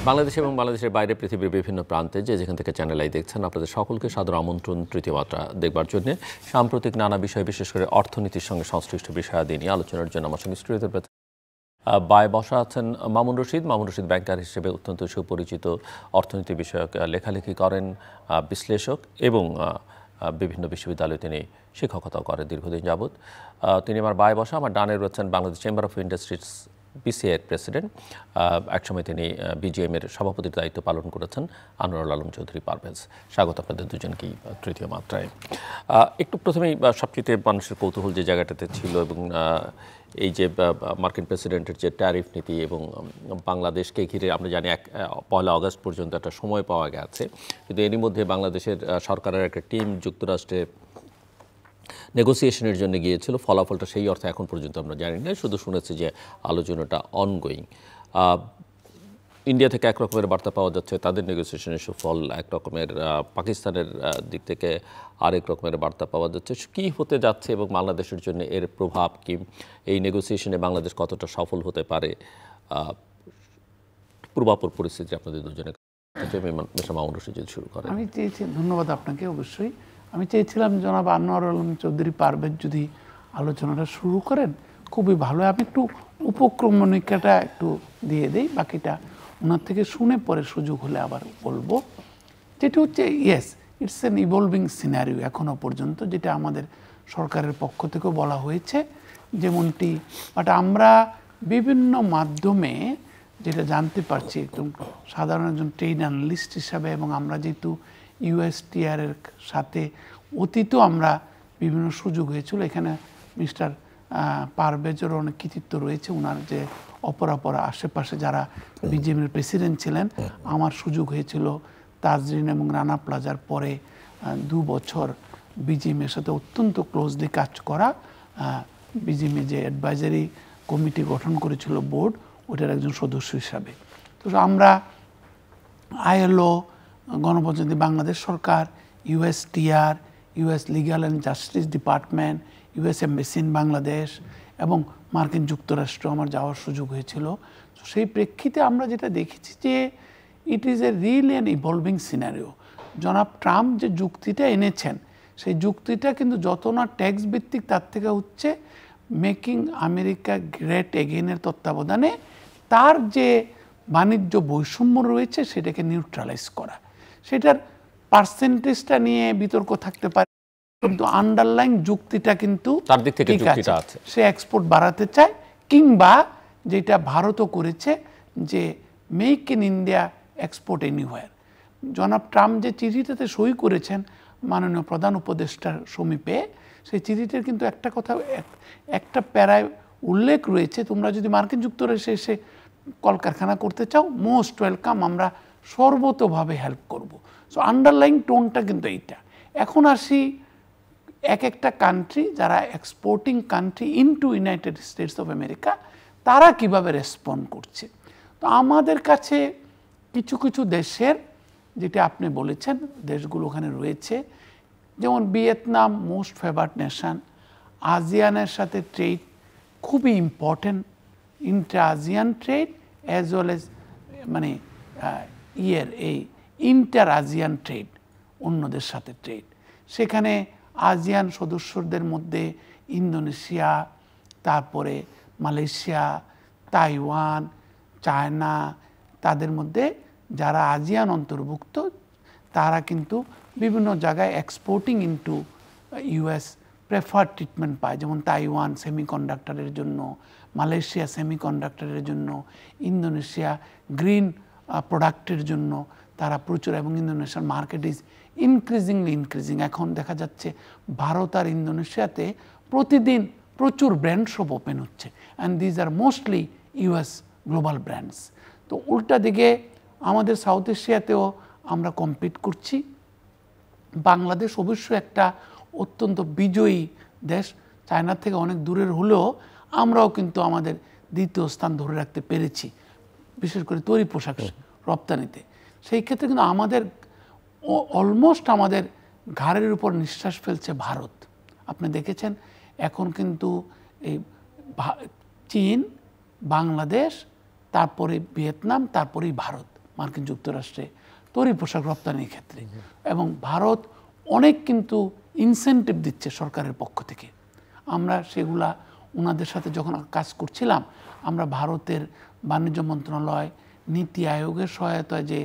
বাংলাদেশ এবং বাংলাদেশের বাইরে পৃথিবীর বিভিন্ন প্রান্তে যেখান থেকে চ্যানেল আই দেখছেন আপনাদের সকলকে সাদর আমন্ত্রণ তৃতীয় মাত্রা দেখবার জন্য। সাম্প্রতিক নানা বিষয় বিশেষ করে অর্থনীতির সঙ্গে সংশ্লিষ্ট বিষয়াদি নিয়ে আলোচনার জন্য আমার সঙ্গে স্টুডিওতে বায় বসা আছেন মামুন রশিদ। মামুন রশিদ ব্যাংকার হিসেবে অত্যন্ত সুপরিচিত, অর্থনীতি বিষয়ক লেখালেখি করেন, বিশ্লেষক এবং বিভিন্ন বিশ্ববিদ্যালয়ে তিনি শিক্ষকতাও করেন দীর্ঘদিন যাবৎ। তিনি আমার বায় বসা। আমার ডানে রয়েছেন বাংলাদেশ চেম্বার অফ ইন্ডাস্ট্রিজ বিসিআইয়ের প্রেসিডেন্ট, একসময় তিনি বিজিএমের সভাপতির দায়িত্ব পালন করেছেন, আনোয়ারুল আলম চৌধুরী পারভেজ। স্বাগত আপনাদের দুজনকেই তৃতীয় মাত্রায়। একটু প্রথমেই সবচেয়ে মানুষের কৌতূহল যে জায়গাটাতে ছিল এবং এই যে মার্কিন প্রেসিডেন্টের যে ট্যারিফ নীতি এবং বাংলাদেশকে ঘিরে আমরা জানি 1 আগস্ট পর্যন্ত একটা সময় পাওয়া গেছে, কিন্তু এরই মধ্যে বাংলাদেশের সরকারের একটা টিম যুক্তরাষ্ট্রে নেগোসিয়েশনের জন্য গিয়েছিল। ফলাফলটা সেই অর্থে এখন পর্যন্ত আমরা জানি না, শুধু শুনেছি যে আলোচনাটা অনগোয়িং। ইন্ডিয়া থেকে এক রকমের বার্তা পাওয়া যাচ্ছে, তাদের নেগোসিয়েশনের সুফল এক রকমের, পাকিস্তানের দিক থেকে আরেক রকমের বার্তা পাওয়া যাচ্ছে। কী হতে যাচ্ছে এবং বাংলাদেশের জন্য এর প্রভাব কি, এই নেগোসিয়েশনে বাংলাদেশ কতটা সফল হতে পারে, পূর্বাপর পরিস্থিতি আপনাদের দুজনের মামুন রশিদ যদি শুরু করেন। আমি চেয়েছি, ধন্যবাদ আপনাকে। অবশ্যই আমি চেয়েছিলাম জনাব আনোয়ারুল আলম চৌধুরী পারভেজ যদি আলোচনাটা শুরু করেন খুবই ভালো। আমি একটু উপক্রমণিকাটা একটু দিয়ে দিই, বাকিটা ওনার থেকে শুনে পরে সুযোগ হলে আবার বলবো। যেটা হচ্ছে yes, it's an evolving scenario এখনও পর্যন্ত, যেটা আমাদের সরকারের পক্ষ থেকেও বলা হয়েছে যেমনটি, বাট আমরা বিভিন্ন মাধ্যমে যেটা জানতে পারছি একদম সাধারণ একজন ট্রেড অ্যানালিস্ট হিসাবে, এবং আমরা যেহেতু ইউএসটিআরের সাথে অতীতও আমরা বিভিন্ন সুযোগ হয়েছিল, এখানে মিস্টার পারভেজেরও অনেক কৃতিত্ব রয়েছে, ওনার যে অপরাপরা আশেপাশে যারা বিজেপির প্রেসিডেন্ট ছিলেন। আমার সুযোগ হয়েছিল তাজরিন এবং রানা প্লাজার পরে 2 বছর বিজিএমের সাথে অত্যন্ত ক্লোজলি কাজ করা। বিজিএমে যে অ্যাডভাইজারি কমিটি গঠন করেছিল বোর্ড, ওটার একজন সদস্য হিসাবে। তো আমরা আইএলও, গণপ্রজাতন্ত্রী বাংলাদেশ সরকার, USTR, US legal and justice department, US embassy in Bangladesh এবং মার্কিন যুক্তরাষ্ট্র আমার যাওয়ার সুযোগ হয়েছিল। তো সেই প্রেক্ষিতে আমরা যেটা দেখেছি যে ইট is a really an evolving scenario. জনাব ট্রাম্প যে যুক্তিটা এনেছেন, সেই যুক্তিটা কিন্তু যত না ট্যাক্স ভিত্তিক, তার থেকে হচ্ছে মেকিং আমেরিকা গ্রেট এগেইনের তত্ত্বাবধানে তার যে বাণিজ্য বৈষম্য রয়েছে সেটাকে নিউট্রালাইজ করা। সেটার পার্সেন্টেজটা নিয়ে বিতর্ক থাকতে পারে, কিন্তু আন্ডারলাইন যুক্তিটা কিন্তু তার দিক থেকে যুক্তিটা আছে। সে এক্সপোর্ট বাড়াতে চায়, কিংবা যেটা ভারতও করেছে যে make in India export anywhere. জনাব ট্রাম্প যে চিঠিটাতে সই করেছেন মাননীয় প্রধান উপদেষ্টার সমীপে, সেই চিঠিটার কিন্তু একটা কথা, একটা প্যারায় উল্লেখ রয়েছে, তোমরা যদি মার্কিন যুক্তরাষ্ট্রে এসে কলকারখানা করতে চাও, মোস্ট ওয়েলকাম, আমরা সর্বতোভাবে হেল্প করব। সো আন্ডারলাইন টোনটা কিন্তু এইটা। এখন আসি এক একটা কান্ট্রি, যারা exporting country into United states of America, তারা কিভাবে রেসপন্ড করছে। তো আমাদের কাছে কিছু কিছু দেশের, যেটা আপনি বলেছেন দেশগুলো ওখানে রয়েছে, যেমন ভিয়েতনাম মোস্ট ফেভার্ড নেশন, আসিয়ানের সাথে ট্রেড খুবই important, inter ASEAN trade as well as মানে এই ইন্টার আসিয়ান ট্রেড, অন্যদের সাথে ট্রেড। সেখানে আসিয়ান সদস্যদের মধ্যে ইন্দোনেশিয়া, তারপরে মালয়েশিয়া, তাইওয়ান, চায়না, তাদের মধ্যে যারা আসিয়ান অন্তর্ভুক্ত তারা কিন্তু বিভিন্ন জায়গায় exporting into US preferred treatment পায়। যেমন তাইওয়ান সেমিকন্ডাক্টরের জন্য, মালয়েশিয়া সেমিকন্ডাক্টরের জন্য, ইন্দোনেশিয়া গ্রিন প্রোডাক্টের জন্য তারা প্রচুর, এবং ইন্দোনেশিয়ার মার্কেট ইজ ইনক্রিজিং। এখন দেখা যাচ্ছে ভারত আর ইন্দোনেশিয়াতে প্রতিদিন প্রচুর ব্র্যান্ড শপ ওপেন হচ্ছে, and these are mostly US global brands. তো উল্টা দিকে আমাদের সাউথ এশিয়াতেও আমরা কম্পিট করছি। বাংলাদেশ অবশ্যই একটা অত্যন্ত বিজয়ী দেশ, চায়নার থেকে অনেক দূরের হলেও আমরাও কিন্তু আমাদের দ্বিতীয় স্থান ধরে রাখতে পেরেছি, বিশেষ করে তৈরি পোশাক রপ্তানিতে। সেই ক্ষেত্রে কিন্তু আমাদের অলমোস্ট আমাদের ঘাড়ের উপর নিঃশ্বাস ফেলছে ভারত। আপনি দেখেছেন এখন কিন্তু এই চীন, বাংলাদেশ, তারপরে ভিয়েতনাম, তারপরেই ভারত। মার্কিন যুক্তরাষ্ট্রে তৈরি পোশাক রপ্তানির ক্ষেত্রে, এবং ভারত অনেক কিন্তু ইনসেন্টিভ দিচ্ছে সরকারের পক্ষ থেকে। আমরা সেগুলা ওনাদের সাথে যখন কাজ করছিলাম, আমরা ভারতের বাণিজ্য মন্ত্রণালয়, নীতি আয়োগের সহায়তায় যে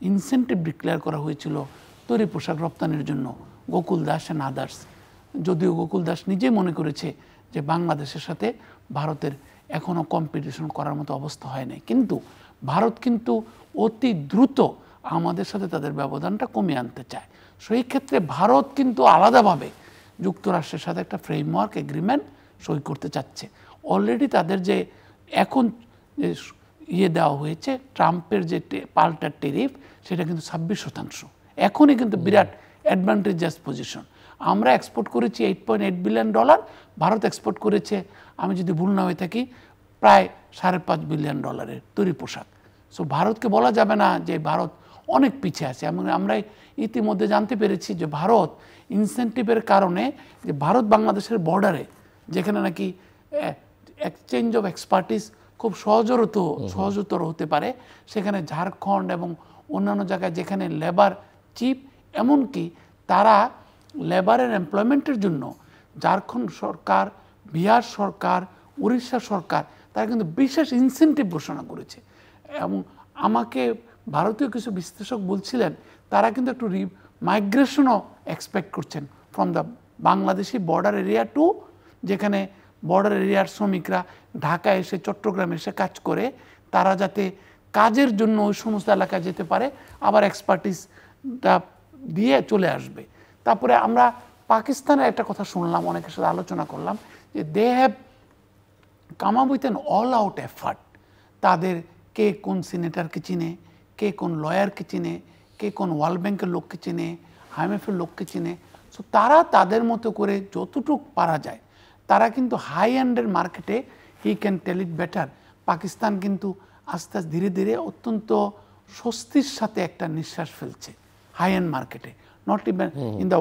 ইনসেন্টিভ ডিক্লেয়ার করা হয়েছিল তৈরি পোশাক রপ্তানির জন্য, গোকুল দাস অ্যান্ড আদার্স, যদিও গোকুল দাস নিজে মনে করেছে যে বাংলাদেশের সাথে ভারতের এখনও কম্পিটিশন করার মতো অবস্থা হয় নাই, কিন্তু ভারত কিন্তু অতি দ্রুত আমাদের সাথে তাদের ব্যবধানটা কমিয়ে আনতে চায়। সেই ক্ষেত্রে ভারত কিন্তু আলাদাভাবে যুক্তরাষ্ট্রের সাথে একটা ফ্রেমওয়ার্ক এগ্রিমেন্ট সই করতে চাচ্ছে। অলরেডি তাদের যে এখন যে দেওয়া হয়েছে, ট্রাম্পের যে পাল্টা টেরিফ, সেটা কিন্তু 26%। এখনই কিন্তু বিরাট অ্যাডভান্টেজাস পজিশন। আমরা এক্সপোর্ট করেছি $8.8 বিলিয়ন, ভারত এক্সপোর্ট করেছে, আমি যদি ভুল না হয়ে থাকি, প্রায় $5.5 বিলিয়ন তৈরি পোশাক। সো ভারতকে বলা যাবে না যে ভারত অনেক পিছিয়ে আছে। এবং আমরা ইতিমধ্যে জানতে পেরেছি যে ভারত ইনসেন্টিভের কারণে, যে ভারত বাংলাদেশের বর্ডারে যেখানে নাকি এক্সচেঞ্জ অফ এক্সপার্টিস খুব সহজতর হতে পারে, সেখানে ঝাড়খণ্ড এবং অন্যান্য জায়গায় যেখানে লেবার চিপ, এমনকি তারা লেবারের এমপ্লয়মেন্টের জন্য ঝাড়খণ্ড সরকার, বিহার সরকার, উড়িষ্যা সরকার তারা কিন্তু বিশেষ ইনসেন্টিভ ঘোষণা করেছে। এবং আমাকে ভারতীয় কিছু বিশ্লেষক বলছিলেন তারা কিন্তু একটু মাইগ্রেশনও এক্সপেক্ট করছেন from the Bangladeshi border area to, যেখানে বর্ডার এরিয়ার শ্রমিকরা ঢাকা এসে, চট্টগ্রামে এসে কাজ করে, তারা যাতে কাজের জন্য ওই সমস্ত এলাকায় যেতে পারে, আবার এক্সপার্টিসটা দিয়ে চলে আসবে। তারপরে আমরা পাকিস্তানের একটা কথা শুনলাম, অনেকের সাথে আলোচনা করলাম, যে they have come up with an all out effort. তাদের কে কোন সিনেটরকে চিনে, কে কোন লয়ারকে চিনে, কে কোন ওয়ার্ল্ড ব্যাংকের লোককে চিনে, IMF-এর লোককে চিনে। সো তারা তাদের মতো করে যতটুকু পারা যায়, তারা কিন্তু হাই এন্ডের মার্কেটে he can tell it better. Pakistan কিন্তু আস্তে আস্তে ধীরে ধীরে অত্যন্ত স্বস্তির সাথে একটা নিঃশ্বাস ফেলছে হাই এন্ড মার্কেটে, not even in the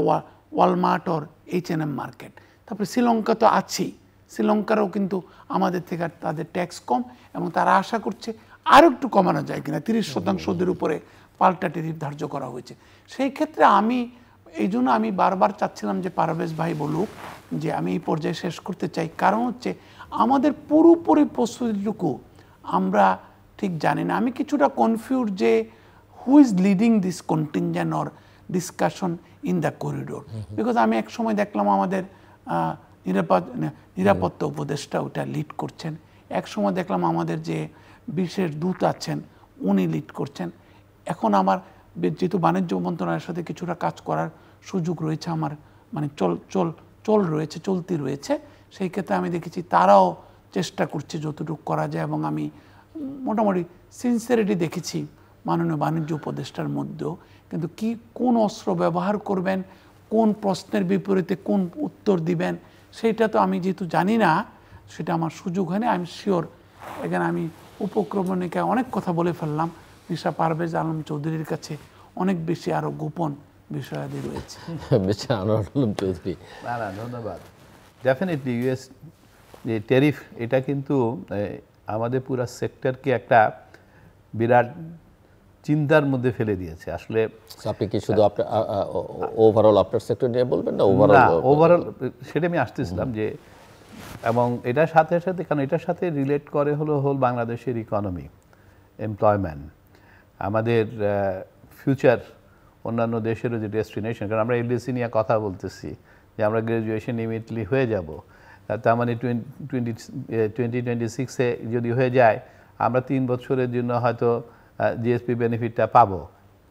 Walmart or H&M market. তারপরে শ্রীলঙ্কা তো আছেই, শ্রীলঙ্কারও কিন্তু আমাদের থেকে তাদের ট্যাক্স কম, এবং তারা আশা করছে আরও একটু কমানো যায় কিনা। 30% ওদের উপরে পাল্টা টেরিফ ধার্য করা হয়েছে। সেই ক্ষেত্রে এই জন্য আমি বারবার চাচ্ছিলাম যে পারভেজ ভাই বলুক, যে আমি এই পর্যায়ে শেষ করতে চাই, কারণ হচ্ছে আমাদের পুরোপুরি প্রস্তুতিটুকু আমরা ঠিক জানি না। আমি কিছুটা কনফিউজ যে who is leading this contingent or discussion in the corridor, because আমি এক সময় দেখলাম আমাদের নিরাপত্তা উপদেষ্টা ওটা লিড করছেন, এক সময় দেখলাম আমাদের যে বিশেষ দূত আছেন উনি লিড করছেন। এখন আমার যেহেতু বাণিজ্য মন্ত্রণালয়ের সাথে কিছুটা কাজ করার সুযোগ রয়েছে, আমার মানে চলতি রয়েছে, সেই ক্ষেত্রে আমি দেখেছি তারাও চেষ্টা করছে যতটুকু করা যায়, এবং আমি মোটামুটি সিনসিয়ারিটি দেখেছি মাননীয় বাণিজ্য উপদেষ্টার মধ্যেও। কিন্তু কোন অস্ত্র ব্যবহার করবেন, কোন প্রশ্নের বিপরীতে কোন উত্তর দিবেন, সেইটা তো আমি যেহেতু জানি না, সেটা আমার সুযোগ হয়নি। আই এম শিওর এখানে আমি উপক্রমণিকায় অনেক কথা বলে ফেললাম, মিস্টার পারভেজ আলম চৌধুরীর কাছে অনেক বেশি আরও গোপন বিষয়াদি রয়েছে। মিস্টার আনোয়ার আলম চৌধুরী, না ধন্যবাদ। ডেফিনেটলি ইউএস যে ট্যারিফ, এটা কিন্তু আমাদের পুরো সেক্টরকে একটা বিরাট চিন্তার মধ্যে ফেলে দিয়েছে। আসলে আপনি কি শুধু ওভারঅল আপনার সেক্টর নিয়ে বলবেন না? ওভারঅল সেটা আমি আসতেছিলাম যে, এবং এটার সাথে সাথে, কারণ এটার সাথে রিলেট করে হলো বাংলাদেশের ইকোনমি, এমপ্লয়মেন্ট, আমাদের ফিউচার, অন্যান্য দেশেরও যে ডেস্টিনেশন। কারণ আমরা LDC নিয়ে কথা বলতেছি যে আমরা গ্র্যাজুয়েশন ইমিডিয়েটলি হয়ে যাব, তার মানে 2026-এ যদি হয়ে যায়, আমরা 3 বছরের জন্য হয়তো GSP বেনিফিটটা পাবো।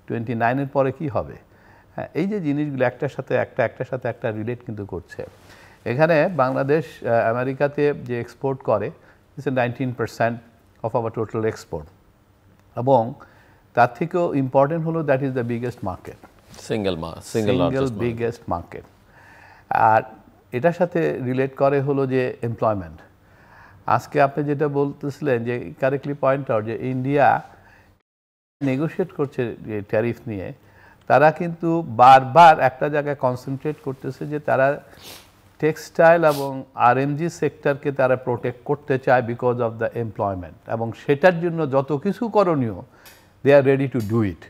29-এর পরে কি হবে? হ্যাঁ, এই যে জিনিসগুলো একটার সাথে একটা রিলেট কিন্তু করছে। এখানে বাংলাদেশ আমেরিকাতে যে এক্সপোর্ট করে, it's 19% of our total export, এবং তার থেকেও ইম্পর্টেন্ট হলো that is the biggest market, single biggest market. আর এটার সাথে রিলেট করে হলো যে এমপ্লয়মেন্ট। আজকে আপনি যেটা বলতেছিলেন যে কারেক্টলি পয়েন্ট আউট, যে ইন্ডিয়া নেগোশিয়েট করছে যে ট্যারিফ নিয়ে, তারা কিন্তু বারবার একটা জায়গায় কনসেন্ট্রেট করতেছে যে তারা টেক্সটাইল এবং RMG সেক্টরকে তারা প্রোটেক্ট করতে চায় বিকজ অফ দ্য এমপ্লয়মেন্ট, এবং সেটার জন্য যত কিছু করণীয় দে আর রেডি টু ডু ইট।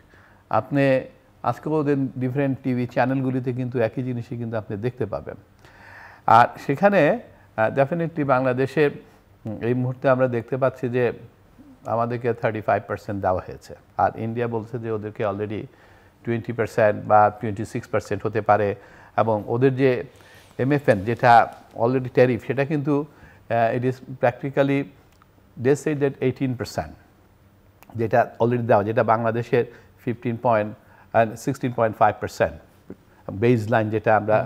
আপনি আজকে ওদের ডিফারেন্ট টিভি চ্যানেলগুলিতে কিন্তু একই জিনিসই কিন্তু আপনি দেখতে পাবেন। আর সেখানে ডেফিনেটলি বাংলাদেশের এই মুহূর্তে আমরা দেখতে পাচ্ছি যে আমাদেরকে 35% দেওয়া হয়েছে, আর ইন্ডিয়া বলছে যে ওদেরকে অলরেডি 20% বা 26% হতে পারে, এবং ওদের যে MFN যেটা অলরেডি ট্যারিফ সেটা কিন্তু it is practically they say that 18% যেটা অলরেডি দেওয়া, যেটা বাংলাদেশের 16.5% বেস লাইন যেটা আমরা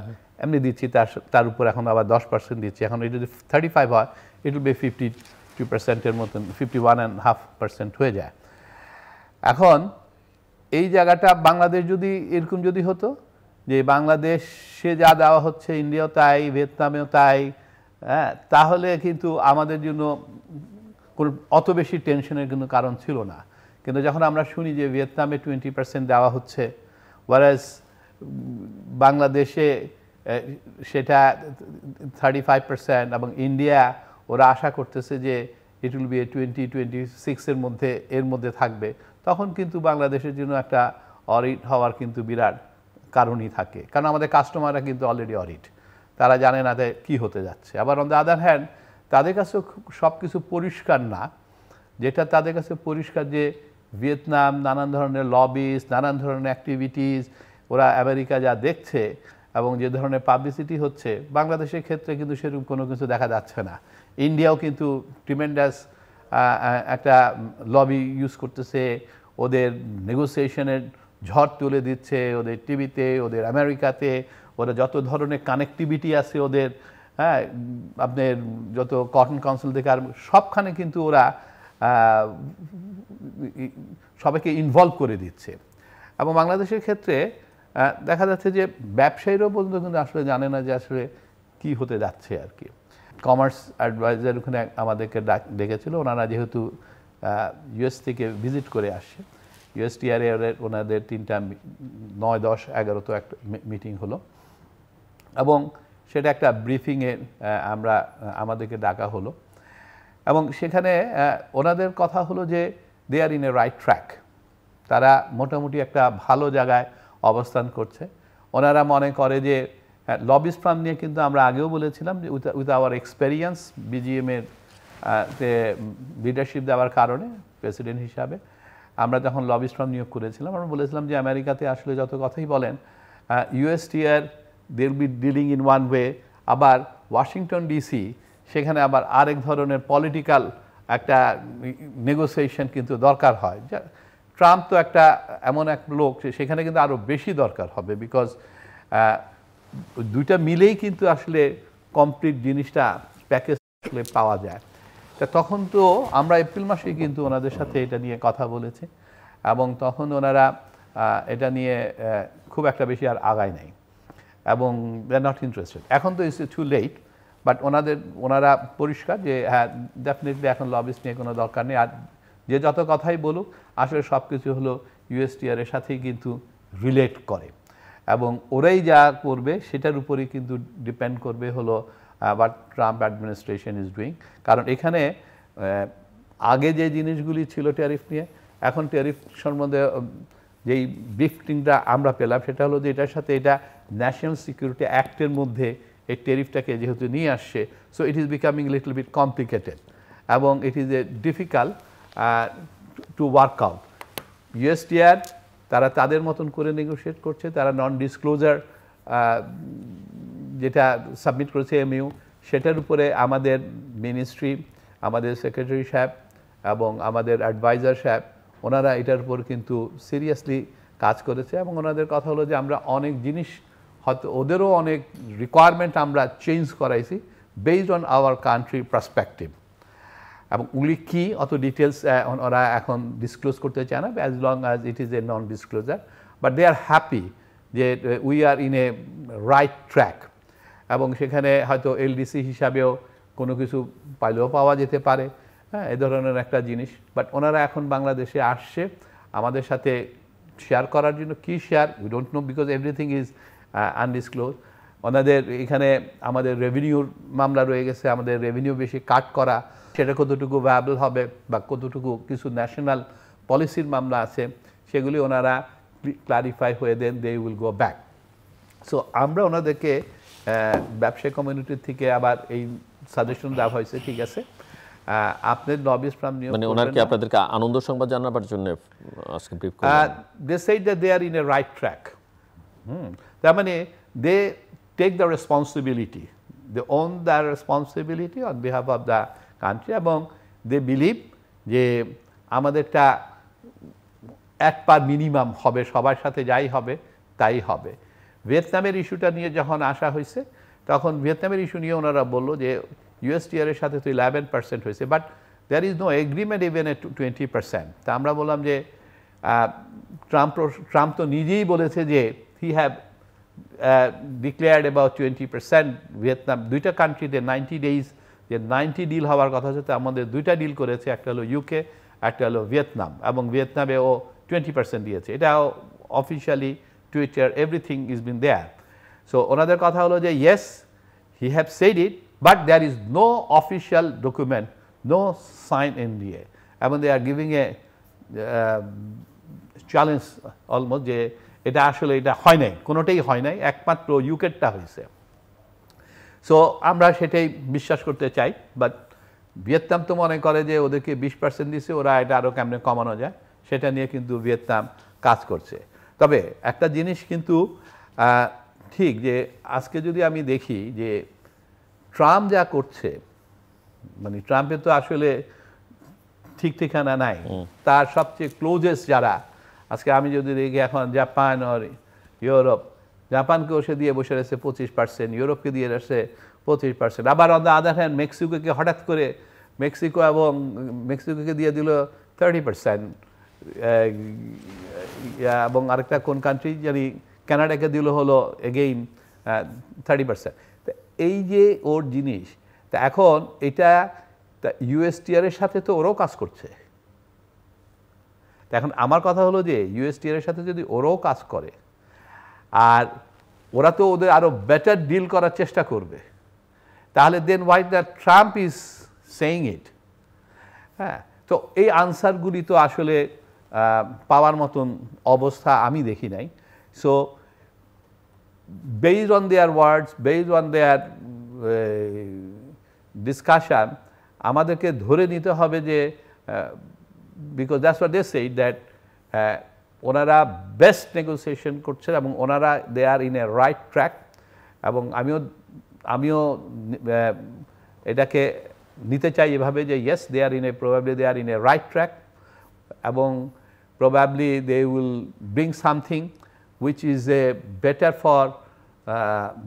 এমনি দিচ্ছি, তার উপর এখন আবার 10% দিচ্ছি। এখন এটা যদি 35 হয় ইট উইল বি 52%-এর মতন, 51.5% হয়ে যায়। এখন এই জায়গাটা বাংলাদেশ যদি এরকম যদি হতো যে বাংলাদেশে যা দেওয়া হচ্ছে ইন্ডিয়াও তাই, ভিয়েতনামেও তাই, হ্যাঁ, তাহলে কিন্তু আমাদের জন্য কোনো অত বেশি টেনশনের কোনো কারণ ছিল না। কিন্তু যখন আমরা শুনি যে ভিয়েতনামে 20% দেওয়া হচ্ছে, ওয়ারাজ বাংলাদেশে সেটা 35%, এবং ইন্ডিয়া ওরা আশা করতেছে যে ইট উইল বি 2026-এর মধ্যে এর মধ্যে থাকবে, তখন কিন্তু বাংলাদেশের জন্য একটা অডিট হওয়ার কিন্তু বিরাট কারণই থাকে। কারণ আমাদের কাস্টমাররা কিন্তু অলরেডি অডিট, তারা জানে না যে কী হতে যাচ্ছে। আবার অন দ্য আদার হ্যান্ড তাদের কাছেও সব কিছু পরিষ্কার না, যেটা তাদের কাছে পরিষ্কার যে ভিয়েতনাম নানান ধরনের লবিস, নানান ধরনের অ্যাক্টিভিটিস, ওরা আমেরিকা যা দেখছে এবং যে ধরনের পাবলিসিটি হচ্ছে, বাংলাদেশের ক্ষেত্রে কিন্তু সেরকম কোনো কিছু দেখা যাচ্ছে না। ইন্ডিয়াও কিন্তু ট্রিমেন্ডাস একটা লবি ইউজ করতেছে, ওদের নেগোসিয়েশনের ঝড় তুলে দিচ্ছে ওদের টিভিতে, ওদের আমেরিকাতে, ওরা যত ধরনের কানেক্টিভিটি আছে ওদের, হ্যাঁ, আপনার যত কটন কাউন্সিল থেকে আর সবখানে কিন্তু ওরা সবাইকে ইনভলভ করে দিচ্ছে। এবং বাংলাদেশের ক্ষেত্রে দেখা যাচ্ছে যে ব্যবসায়ীরাও পর্যন্ত কিন্তু আসলে জানে না যে আসলে কী হতে যাচ্ছে আর কি। কমার্স অ্যাডভাইজার ওখানে আমাদেরকে ডেকেছিল, ওনারা যেহেতু ইউএস থেকে ভিজিট করে আসছে, USTR ওনাদের 3টা 9, 10, 11 তো একটা মিটিং হলো, এবং সেটা একটা ব্রিফিংয়ে আমাদেরকে ডাকা হলো, এবং সেখানে ওনাদের কথা হলো যে দে are in a right track, তারা মোটামুটি একটা ভালো জায়গায় অবস্থান করছে। ওনারা মনে করে যে লবিস ফার্ম নিয়ে কিন্তু আমরা আগেও বলেছিলাম যে উইথ আওয়ার এক্সপেরিয়েন্স BGM-এর লিডারশিপ দেওয়ার কারণে প্রেসিডেন্ট হিসাবে আমরা যখন লবিস ফার্ম নিয়োগ করেছিলাম, আমরা বলেছিলাম যে আমেরিকাতে আসলে যত কথাই বলেন USTR they will be dealing in one way, আবার ওয়াশিংটন DC সেখানে আবার আরেক ধরনের পলিটিক্যাল একটা নেগোসিয়েশন কিন্তু দরকার হয়। ট্রাম্প তো একটা এমন এক লোক, সেখানে কিন্তু আরও বেশি দরকার হবে, বিকজ দুইটা মিলেই কিন্তু আসলে কমপ্লিট জিনিসটা প্যাকেজ আসলে পাওয়া যায়। তা তখন তো আমরা এপ্রিল মাসেই কিন্তু ওনাদের সাথে এটা নিয়ে কথা বলেছি, এবং তখন ওনারা এটা নিয়ে খুব একটা বেশি আর আগায় নাই, এবং দে আর নট ইন্টারেস্টেড। এখন তো ইটস টু লেট, বাট ওনারা পরিষ্কার যে হ্যাঁ ডেফিনেটলি এখন লবিস নিয়ে কোনো দরকার নেই, আর যে যত কথাই বলুক আসলে সব কিছু হলো USTR-এর সাথেই কিন্তু রিলেট করে, এবং ওরাই যা করবে সেটার উপরেই কিন্তু ডিপেন্ড করবে হলো what Trump administration is doing. কারণ এখানে আগে যে জিনিসগুলি ছিল ট্যারিফ নিয়ে, এখন ট্যারিফ সম্বন্ধে যেই ব্রিফিংটা আমরা পেলাম সেটা হলো যে এটার সাথে এটা ন্যাশনাল সিকিউরিটি অ্যাক্টের মধ্যে এই ট্যারিফটাকে যেহেতু নিয়ে আসছে, so it is becoming little bit complicated, এবং it is a difficult to work out. USTR তারা তাদের মতন করে নেগোশিয়েট করছে, তারা নন ডিসক্লোজার যেটা সাবমিট করেছে MU, সেটার উপরে আমাদের মিনিস্ট্রি, আমাদের সেক্রেটারি সাহেব এবং আমাদের অ্যাডভাইজার সাহেব, ওনারা এটার উপর কিন্তু সিরিয়াসলি কাজ করেছে, এবং ওনাদের কথা হলো যে আমরা অনেক জিনিস হয়তো ওদেরও অনেক রিকোয়ারমেন্ট আমরা চেঞ্জ করাইছি based on our country perspective, এবং উনি কী অত ডিটেলস ওরা এখন ডিসক্লোজ করতে চায় না, as long as it is a non disclosure, but they are happy যে we are in a right track. এবং সেখানে হয়তো LDC হিসাবেও কোনো কিছু পাইলেও পাওয়া যেতে পারে, হ্যাঁ, এ ধরনের একটা জিনিস। বাট ওনারা এখন বাংলাদেশে আসছে আমাদের সাথে শেয়ার করার জন্য। কী share we don't know, because everything is undisclose. ওনাদের এখানে আমাদের রেভিনিউর মামলা রয়ে গেছে, আমাদের রেভিনিউ বেশি কাট করা, সেটা কতটুকু ভায়াবল হবে বা কতটুকু কিছু ন্যাশনাল পলিসির মামলা আছে সেগুলি ওনারা ক্লারিফাই হয়ে দেন, they will go back. So আমরা ওনাদেরকে ব্যবসায়ী কমিউনিটির থেকে আবার এই সাজেশন দেওয়া হয়েছে, ঠিক আছে আপনার লবিস্ট ফার্ম নিয়োগ মানে ওনার কি আপনাদেরকে আনন্দ সংবাদ জানাবার জন্য আজকে ব্রিফ করলেন? They said that they are in a right track. তার মানে they take the responsibility, they own the responsibility on behalf of the country, এবং দে বিলিভ যে আমাদেরটা এক পার মিনিমাম হবে, সবার সাথে যাই হবে তাই হবে। ভিয়েতনামের ইস্যুটা নিয়ে যখন আসা হয়েছে তখন ভিয়েতনামের ইস্যু নিয়ে ওনারা বললো যে ইউএসটিআর এর সাথে তো 11% হয়েছে, but there is no agreement even a 20%। তা আমরা বললাম যে ট্রাম্প তো নিজেই বলেছে যে he have declared about 20%। Vietnam দুইটা কান্ট্রিতে 90 ডেজ যে 90 ডিল হওয়ার কথা হচ্ছে, তো আমাদের দুইটা ডিল করেছে, একটা হলো ইউকে, একটা হলো ভিয়েতনাম, এবং ভিয়েতনামে ও 20% দিয়েছে। এটাও officially twitter everything is been there. So ওনাদের কথা হলো যে yes he have said it, but there is no official document, no sign NDA, এবং they are giving a challenge almost যে এটা আসলে এটা হয় নাই, কোনোটাই হয় নাই, একমাত্র ইউকেটটা হয়েছে। সো আমরা সেটাই বিশ্বাস করতে চাই, বাট ভিয়েতনাম তো মনে করে যে ওদেরকে 20% দিছে, ওরা এটা আরও কেমনে কমানো যায় সেটা নিয়ে কিন্তু ভিয়েতনাম কাজ করছে। তবে একটা জিনিস কিন্তু ঠিক যে আজকে যদি আমি দেখি যে ট্রাম্প যা করছে, মানে ট্রাম্পের তো আসলে ঠিক ঠিকানা নাই, তার সবচেয়ে ক্লোজেস্ট যারা, আজকে আমি যদি দেখি এখন জাপান আর ইউরোপ, জাপানকেও সে দিয়ে বসে রয়েছে 25%, ইউরোপকে দিয়ে রয়েছে 25%, আবার অন দ্য আদার হ্যান্ড মেক্সিকোকে হঠাৎ করে মেক্সিকোকে দিয়ে দিল 30%, এবং আরেকটা কোন কান্ট্রি জানি কানাডাকে দিল হলো এগেইন 30%। তা এই যে ওর জিনিস, তা এখন এটা ইউএসটিআর এর সাথে তো ওরাও কাজ করছে। তা এখন আমার কথা হলো যে ইউএসটিআর এর সাথে যদি ওরাও কাজ করে, আর ওরা তো ওদের আরো বেটার ডিল করার চেষ্টা করবে, তাহলে then why the Trump is saying it. হ্যাঁ, তো এই আনসারগুলি তো আসলে পাওয়ার মতন অবস্থা আমি দেখি নাই। So based on their words, based on their discussion, আমাদেরকে ধরে নিতে হবে যে because that's what they said that ওনারা বেস্ট নেগোসিয়েশন করছেন এবং ওনারা they are in a right track, এবং আমিও এটাকে নিতে চাই এভাবে যে yes they are in a probably they are in a right track, এবং probably they will bring something which is a better for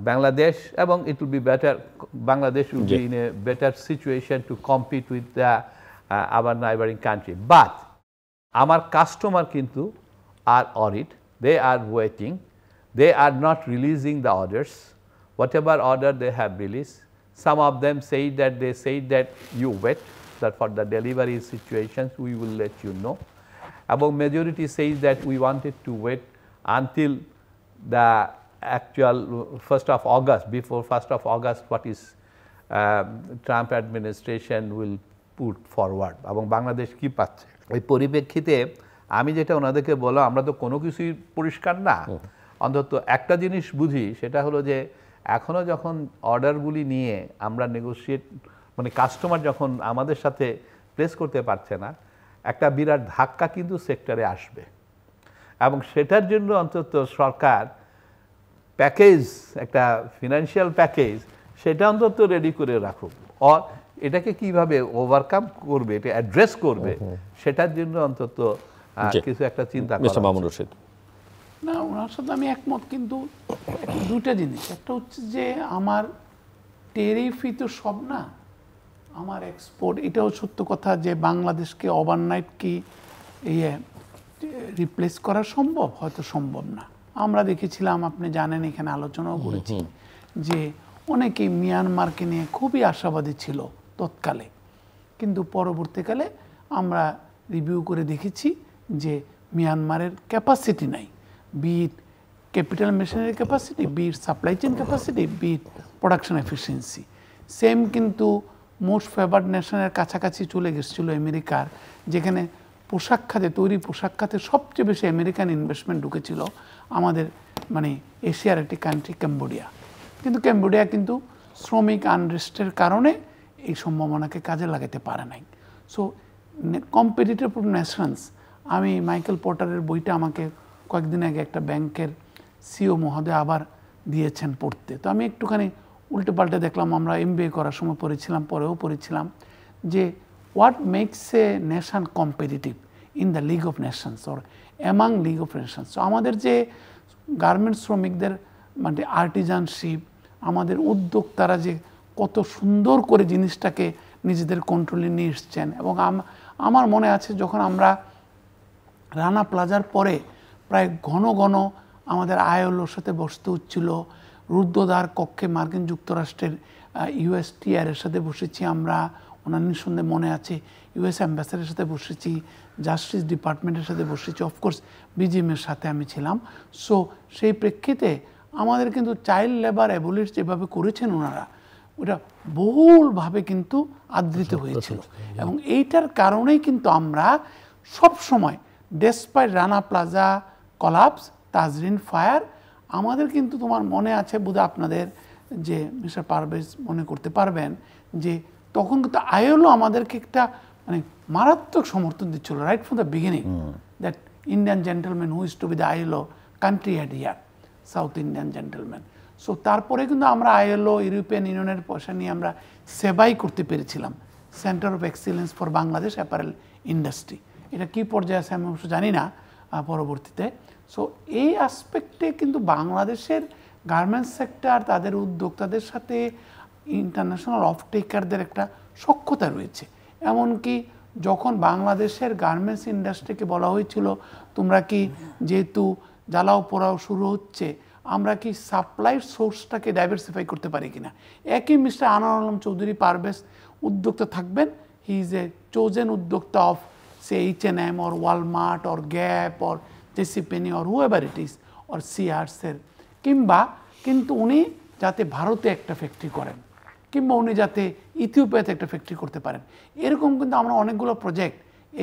Bangladesh, এবং it will be better, Bangladesh will be in a better situation to compete with our neighboring country. But our customer kintu are on it, they are waiting, they are not releasing the orders, whatever order they have released. Some of them say that you wait, that for the delivery situations we will let you know. About majority says that we wanted to wait until the actual 1st of August, before 1st of August what is Trump administration will put forward, এবং বাংলাদেশ কি পাচ্ছে। ওই পরিপ্রেক্ষিতে আমি যেটা ওনাদেরকে বললাম, আমরা তো কোনো কিছুই পরিষ্কার না, অন্তত একটা জিনিস বুঝি, সেটা হলো যে এখনও যখন অর্ডারগুলি নিয়ে আমরা নেগোশিয়েট, মানে কাস্টমার যখন আমাদের সাথে প্লেস করতে পারছে না, একটা বিরাট ধাক্কা কিন্তু সেক্টরে আসবে, এবং সেটার জন্য অন্তত সরকার প্যাকেজ, একটা ফিনান্সিয়াল প্যাকেজ, সেটা অন্তত রেডি করে রাখুক, আর এটাকে কিভাবে ওভারকাম করবে, এটা অ্যাড্রেস করবে, সেটার জন্য অন্তত কিছু একটা চিন্তা করা। মামুনুর রশীদ, না, ওনার সাথে আমি একমত, কিন্তু দুটা জিনিস, একটা হচ্ছে যে আমার টেরিফই তো সব না, আমার এক্সপোর্ট, এটাও সত্য কথা যে বাংলাদেশকে ওভারনাইট কি রিপ্লেস করা সম্ভব, হয়তো সম্ভব না। আমরা দেখেছিলাম, আপনি জানেন, এখানে আলোচনাও করেছি যে অনেকেই মিয়ানমারকে নিয়ে খুবই আশাবাদী ছিল তৎকালে, কিন্তু পরবর্তীকালে আমরা রিভিউ করে দেখেছি যে মিয়ানমারের ক্যাপাসিটি নাই, be it capital machinery capacity, be it supply chain capacity, be it production efficiency. Same কিন্তু মোস্ট ফেভার্ড নেশনের কাছাকাছি চলে গেছিলো আমেরিকার, যেখানে পোশাক খাতে, তৈরি পোশাক খাতে সবচেয়ে বেশি আমেরিকান ইনভেস্টমেন্ট ঢুকেছিল আমাদের মানে এশিয়ার একটি কান্ট্রি ক্যাম্বোডিয়া। কিন্তু ক্যাম্বোডিয়া কিন্তু শ্রমিক আনরেস্টের কারণে এই সম্ভাবনাকে কাজে লাগাতে পারে নাই। সো কম্পিটিটিভ নেশনস, আমি মাইকেল পটারের বইটা আমাকে কয়েকদিন আগে একটা ব্যাংকের সিও মহোদয় আবার দিয়েছেন পড়তে, তো আমি একটুখানি উল্টে পাল্টে দেখলাম। আমরা MBA করার সময় পড়েছিলাম, পরেও পড়েছিলাম যে what makes a nation competitive in the league of nations or among league of nations. তো আমাদের যে গার্মেন্টস শ্রমিকদের মানে আর্টিজানশিপ, আমাদের উদ্যোক্তারা যে কত সুন্দর করে জিনিসটাকে নিজেদের কন্ট্রোলে নিয়ে এসছেন। এবং আমার মনে আছে যখন আমরা রানা প্লাজার পরে প্রায় ঘন ঘন আমাদের ILOর সাথে বসতে হচ্ছিল, রুদ্ধদ্বার কক্ষে মার্কিন যুক্তরাষ্ট্রের USTR এর সাথে বসেছি আমরা, ওনার নিঃসন্দেহে মনে আছে, US অ্যাম্বাসেডারের সাথে বসেছি, জাস্টিস ডিপার্টমেন্টের সাথে বসেছি, অফকোর্স BGM এর সাথে আমি ছিলাম। সো সেই প্রেক্ষিতে আমাদের কিন্তু চাইল্ড লেবার অ্যাবলিশ যেভাবে করেছেন ওনারা, ওটা বহুলভাবে কিন্তু আদৃত হয়েছিল। এবং এইটার কারণেই কিন্তু আমরা সব সময় despite Rana plaza collapse, Tazreen fire, আমাদের কিন্তু তোমার মনে আছে বোধহয় আপনাদের যে মিস্টার পারভেজ মনে করতে পারবেন যে তখন কিন্তু ILO আমাদেরকে একটা মানে মারাত্মক সমর্থন দিচ্ছিল right from the beginning, that Indian gentleman who is to be the ILO country head here, south Indian gentleman. So তারপরে কিন্তু আমরা ILO, ইউরোপিয়ান ইউনিয়নের পয়সা নিয়ে আমরা সেবাই করতে পেরেছিলাম, centre of excellence for Bangladesh apparel industry. এটা কী পর্যায়ে আছে আমি অবশ্য জানি না পরবর্তীতে। সো এই অ্যাসপেক্টে কিন্তু বাংলাদেশের গার্মেন্টস সেক্টর, তাদের উদ্যোক্তাদের সাথে ইন্টারন্যাশনাল অফটেকারদের একটা সখ্যতা রয়েছে। এমনকি যখন বাংলাদেশের গার্মেন্টস ইন্ডাস্ট্রিকে বলা হয়েছিল তোমরা কি যেহেতু জ্বালাও পোড়াও শুরু হচ্ছে, আমরা কি সাপ্লাই সোর্সটাকে ডাইভার্সিফাই করতে পারি কিনা। একই মিস্টার আনোয়ার আলম চৌধুরী পারভেজ উদ্যোক্তা থাকবেন, হি ইজ এ চোজেন উদ্যোক্তা of say H&M or Walmart or Gap or JCPenney or whoever it is or Sears-এর, কিংবা কিন্তু উনি যাতে ভারতে একটা ফ্যাক্টরি করেন, কিংবা উনি যাতে ইথিওপিয়াতে একটা ফ্যাক্টরি করতে পারেন। এরকম কিন্তু আমরা অনেকগুলো প্রজেক্ট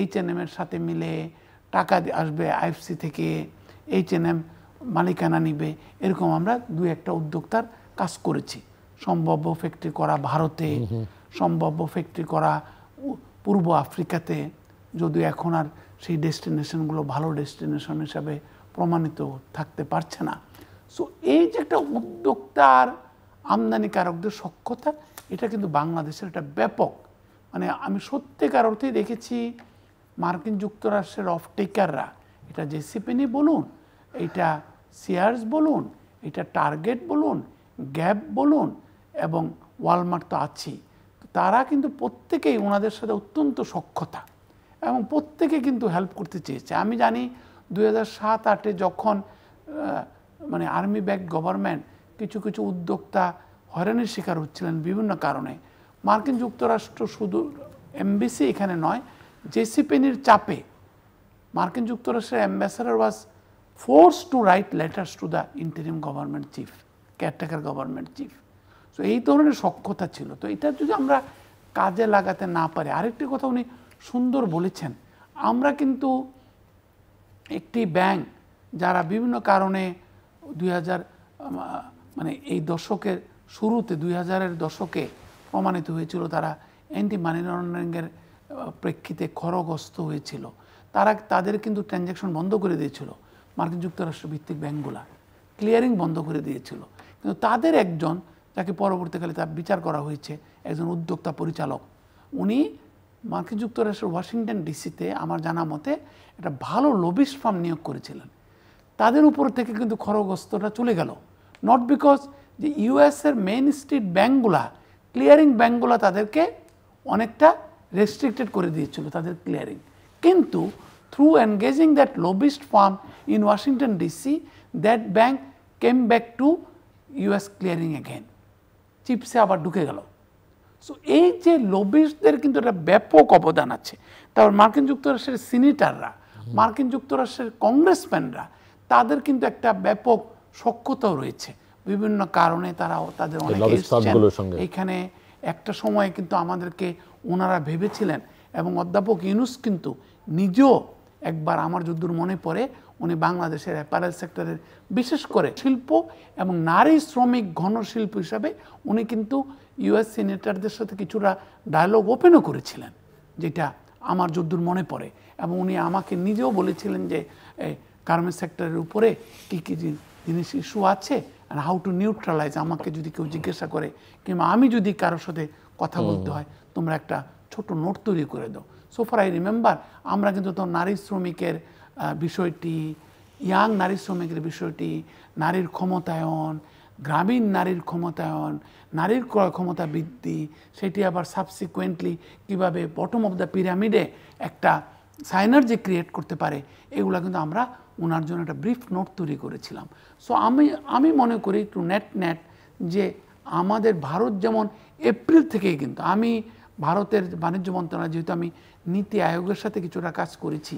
H&M-এর সাথে মিলে টাকা আসবে IFC থেকে, H&M মালিকানা নিবে, এরকম আমরা দুই একটা উদ্যোক্তার কাজ করেছি। সম্ভাব্য ফ্যাক্টরি করা ভারতে, সম্ভাব্য ফ্যাক্টরি করা পূর্ব আফ্রিকাতে, যদিও এখন আর সেই ডেস্টিনেশনগুলো ভালো ডেস্টিনেশন হিসাবে প্রমাণিত থাকতে পারছে না। সো এই যে একটা উদ্যোক্তার আমদানিকারকদের সক্ষমতা, এটা কিন্তু বাংলাদেশের একটা ব্যাপক, মানে আমি সত্যিকার অর্থেই দেখেছি মার্কিন যুক্তরাষ্ট্রের অফটেকাররা, এটা JCPenney বলুন, এটা সিয়ার্স বলুন, এটা টার্গেট বলুন, গ্যাপ বলুন, এবং ওয়ালমার্ট তো আছেই, তারা কিন্তু প্রত্যেকেই ওনাদের সাথে অত্যন্ত সখ্যতা এবং প্রত্যেকে কিন্তু হেল্প করতে চেয়েছে। আমি জানি 2007-08 যখন মানে আর্মি ব্যাক গভর্নমেন্ট কিছু কিছু উদ্যোক্তা হয়রানির শিকার হচ্ছিলেন বিভিন্ন কারণে, মার্কিন যুক্তরাষ্ট্র শুধু এমবিসি এখানে নয়, JCPenney-র চাপে মার্কিন যুক্তরাষ্ট্রের ambassador was force to right letters to the interim government chief, caretaker government chief. So এই ধরনের সখ্যতা ছিল। তো এটা যদি আমরা কাজে লাগাতে না পারি, আরেকটি কথা উনি সুন্দর বলেছেন, আমরা কিন্তু একটি ব্যাংক যারা বিভিন্ন কারণে 2000 মানে এই দশকের শুরুতে 2000-এর দশকে প্রমাণিত হয়েছিল তারা অ্যান্টি মানি লন্ডারিংয়ের প্রেক্ষিতে ক্ষতিগ্রস্ত হয়েছিল, তাদের কিন্তু ট্রানজ্যাকশন বন্ধ করে দিয়েছিল মার্কিন যুক্তরাষ্ট্র ভিত্তিক ব্যাংকগুলা, ক্লিয়ারিং বন্ধ করে দিয়েছিল। কিন্তু তাদের একজন, যাকে পরবর্তীকালে তার বিচার করা হয়েছে, একজন উদ্যোক্তা পরিচালক, উনি মার্কিন যুক্তরাষ্ট্রের ওয়াশিংটন ডিসিতে আমার জানা মতে একটা ভালো লবিস্ট ফার্ম নিয়োগ করেছিলেন। তাদের উপর থেকে কিন্তু ক্ষতিগ্রস্তটা চলে গেল, নট বিকজ যে US-এর মেইন স্ট্রিট ব্যাংকগুলা, ক্লিয়ারিং ব্যাংকগুলা তাদেরকে অনেকটা রেস্ট্রিক্টেড করে দিয়েছিল তাদের ক্লিয়ারিং, কিন্তু through engaging that lobbyist firm in Washington DC, that bank came back to US clearing again, চিপসে আবার ঢুকে গেল। সো এই যে লবিস্টদের কিন্তু একটা ব্যাপক অবদান আছে। তারপর মার্কিন যুক্তরাষ্ট্রের সিনেটাররা, মার্কিন যুক্তরাষ্ট্রের কংগ্রেসম্যানরা, তাদের কিন্তু একটা ব্যাপক সখ্যতাও রয়েছে বিভিন্ন কারণে, তারাও তাদের অনেকে এসেছেন এখানে। একটা সময় কিন্তু আমাদেরকে ওনারা ভেবেছিলেন, এবং অধ্যাপক ইউনুস কিন্তু নিজেও একবার আমার যদ্দূর মনে পড়ে উনি বাংলাদেশের অ্যাপারেল সেক্টরের বিশেষ করে শিল্প এবং নারী শ্রমিক ঘনশিল্প হিসাবে উনি কিন্তু ইউএস সিনেটরদের সাথে কিছুটা ডায়লগ ওপেনও করেছিলেন, যেটা আমার যদ্দূর মনে পড়ে। এবং উনি আমাকে নিজেও বলেছিলেন যে গার্মেন্টস সেক্টরের উপরে কী কী জিনিস ইস্যু আছে আর হাউ টু নিউট্রালাইজ, আমাকে যদি কেউ জিজ্ঞাসা করে কিংবা আমি যদি কারোর সাথে কথা বলতে হয় তোমরা একটা ছোট নোট তৈরি করে দাও। সো ফার আই রিমেম্বার আমরা কিন্তু তো নারী শ্রমিকের বিষয়টি, ইয়াং নারী শ্রমিকের বিষয়টি, নারীর ক্ষমতায়ন, গ্রামীণ নারীর ক্ষমতায়ন, নারীর ক্রয় ক্ষমতা বৃদ্ধি, সেটি আবার সাবসিকুয়েন্টলি কীভাবে বটম অফ দ্য পিরামিডে একটা সাইনার্জি ক্রিয়েট করতে পারে, এগুলো কিন্তু আমরা ওনার জন্য একটা ব্রিফ নোট তৈরি করেছিলাম। সো আমি মনে করি একটু নেট যে আমাদের ভারত যেমন এপ্রিল থেকেই কিন্তু আমি ভারতের বাণিজ্য মন্ত্রণালয়, যেহেতু আমি নীতি আয়োগের সাথে কিছুটা কাজ করেছি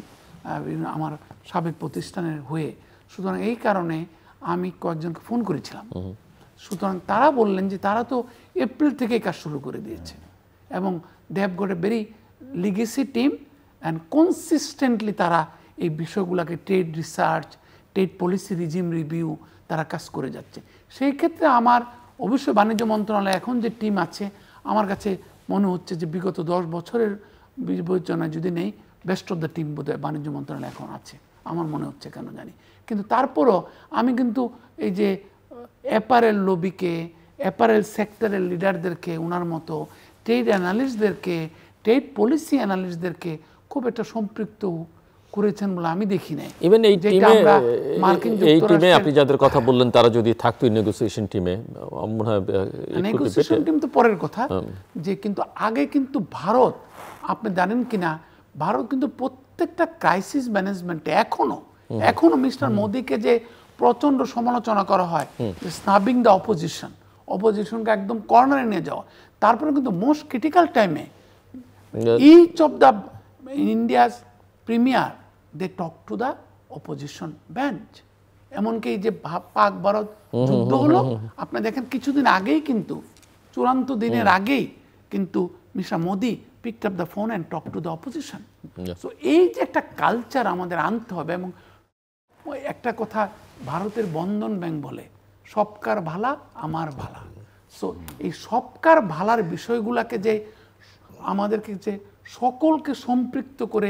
আমার সাবেক প্রতিষ্ঠানের হয়ে, সুতরাং এই কারণে আমি কয়েকজনকে ফোন করেছিলাম। সুতরাং তারা বললেন যে তারা তো এপ্রিল থেকেই কাজ শুরু করে দিয়েছে এবং they have got a very legacy team and consistently তারা এই বিষয়গুলোকে trade research, trade policy regime review তারা কাজ করে যাচ্ছে। সেই ক্ষেত্রে আমার অবশ্যই বাণিজ্য মন্ত্রণালয় এখন যে টিম আছে আমার কাছে মনে হচ্ছে যে বিগত 10 বছরের বিবেচনায় যদি নেই বেস্ট অফ দ্য টিম বোধহয় বাণিজ্য মন্ত্রণালয় এখন আছে, আমার মনে হচ্ছে, কেন জানি। কিন্তু তারপরও আমি কিন্তু এই যে অ্যাপারেল লবিকে, অ্যাপারেল সেক্টরের লিডারদেরকে, ওনার মতো ট্রেড অ্যানালিস্টদেরকে, ট্রেড পলিসি অ্যানালিস্টদেরকে খুব একটা সম্পৃক্ত করেছেন বলে আমি দেখি নাই। ইভেন এই টিমে আপনি যাদের কথা বললেন তারা যদি থাকতো নেগোসিয়েশন টিমে, মনে হয় নেগোসিয়েশন টিম তো পরের কথা, যে কিন্তু আগে কিন্তু ভারত, আপনি জানেন কিনা, ভারত কিন্তু প্রত্যেকটা ক্রাইসিস ম্যানেজমেন্টে এখনো মিস্টার মোদিকে যে প্রচন্ড সমালোচনা করা হয়, স্নাবিং দ্য অপোজিশনকে একদম কর্নারে নিয়ে যাওয়া, তারপরে কিন্তু মোস্ট ক্রিটিক্যাল টাইমে each of the India's premier they talk to the opposition bench. এমনকি যে পাক ভারত যুদ্ধ হলো, আপনি দেখেন কিছুদিন আগেই কিন্তু, চূড়ান্ত দিনের আগেই কিন্তু mister Modi picked up the phone and talked to the opposition. So এই যে একটা কালচার আমাদের আনতে হবে। এবং ওই একটা কথা ভারতের বন্ধন ব্যাংক বলে, সবকার ভালা আমার ভালা। সো এই সবকার ভালার বিষয়গুলোকে যে আমাদেরকে যে সকলকে সম্পৃক্ত করে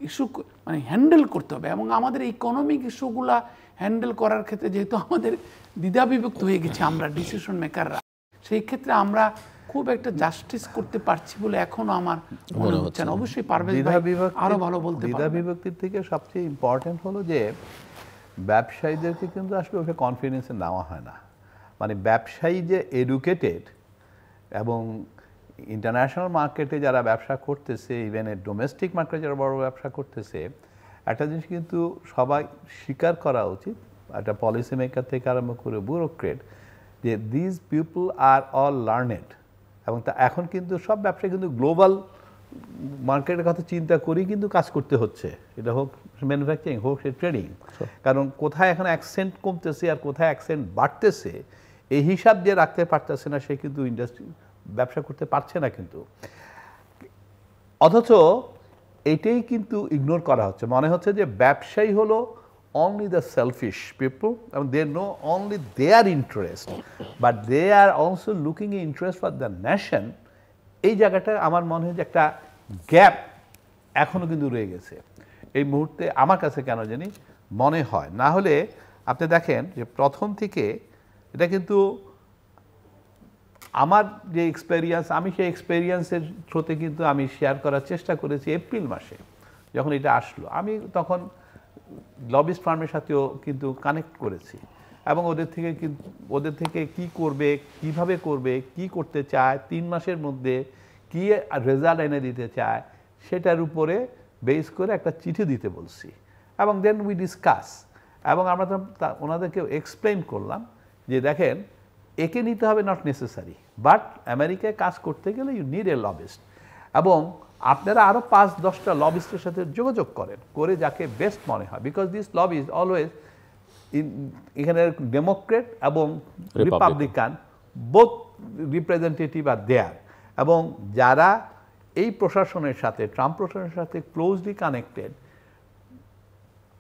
ইস্যু মানে হ্যান্ডেল করতে হবে, এবং আমাদের ইকোনমিক ইস্যুগুলা হ্যান্ডেল করার ক্ষেত্রে যেহেতু আমাদের দ্বিধাবিভক্ত হয়ে গেছে আমরা ডিসিশন মেকাররা, সেই ক্ষেত্রে আমরা খুব একটা জাস্টিস করতে পারছি বলে এখনো আমার মনে হচ্ছে না। অবশ্যই পারভেজ ভাই আরো ভালো বলতে পারবেন। দ্বিধা বিভক্তির থেকে সবচেয়ে ইম্পর্টেন্ট হলো যে ব্যবসায়ীদেরকে কিন্তু আসলে ওকে কনফিডেন্সে নেওয়া হয় না। মানে ব্যবসায়ী যে এডুকেটেড এবং ইন্টারন্যাশনাল মার্কেটে যারা ব্যবসা করতেছে, ইভেন ডোমেস্টিক মার্কেটে যারা বড় ব্যবসা করতেছে, একটা জিনিস কিন্তু সবাই স্বীকার করা উচিত, একটা পলিসি মেকার থেকে আরম্ভ করে ব্যুরোক্রেট, যে this people are all learned. এবং তা এখন কিন্তু সব ব্যবসায় কিন্তু গ্লোবাল মার্কেটের কথা চিন্তা করেই কিন্তু কাজ করতে হচ্ছে, এটা হোক ম্যানুফ্যাকচারিং হোক সে ট্রেডিং। কারণ কোথায় এখন অ্যাকসেন্ট কমতেছে আর কোথায় অ্যাকসেন্ট বাড়তেছে এই হিসাব দিয়ে রাখতে পারতেছে না, সে কিন্তু ইন্ডাস্ট্রি ব্যবসা করতে পারছে না। কিন্তু অথচ এটাই কিন্তু ইগনোর করা হচ্ছে, মনে হচ্ছে যে ব্যবসায়ী হলো only the selfish people, and they know only their interest, but they are also looking interest for the nation. এই জায়গাটা আমার মনে হয় যে একটা গ্যাপ এখনো কিন্তু রয়ে গেছে এই মুহূর্তে আমার কাছে কেন জানি মনে হয়। না হলে আপনি দেখেন যে প্রথম থেকে এটা কিন্তু আমার যে এক্সপেরিয়েন্স, আমি সেই এক্সপেরিয়েন্সের থ্রুতে কিন্তু আমি শেয়ার করার চেষ্টা করেছি। এপ্রিল মাসে যখন এটা আসলো, আমি তখন লবিস্ট ফার্মের সাথেও কিন্তু কানেক্ট করেছি এবং ওদের থেকে কি করবে, কিভাবে করবে, কি করতে চায়, 3 মাসের মধ্যে কি রেজাল্ট এনে দিতে চায়, সেটার উপরে বেস করে একটা চিঠি দিতে বলছি। এবং দেন উই ডিসকাস, এবং আমরা ওনাদেরকে এক্সপ্লেন করলাম যে দেখেন একে নিতে হবে নট নেসেসারি, বাট আমেরিকায় কাজ করতে গেলে ইউ নিড এ লবিস্ট, এবং আপনারা আরও 5-10টা লবিস্টের সাথে যোগাযোগ করেন, করে যাকে বেস্ট মনে হয়, because this lobby is always এখানে ডেমোক্রেট এবং রিপাবলিকান বোথ রিপ্রেজেন্টেটিভ আর দেয়ার, এবং যারা এই প্রশাসনের সাথে, ট্রাম্প প্রশাসনের সাথে ক্লোজলি কানেক্টেড,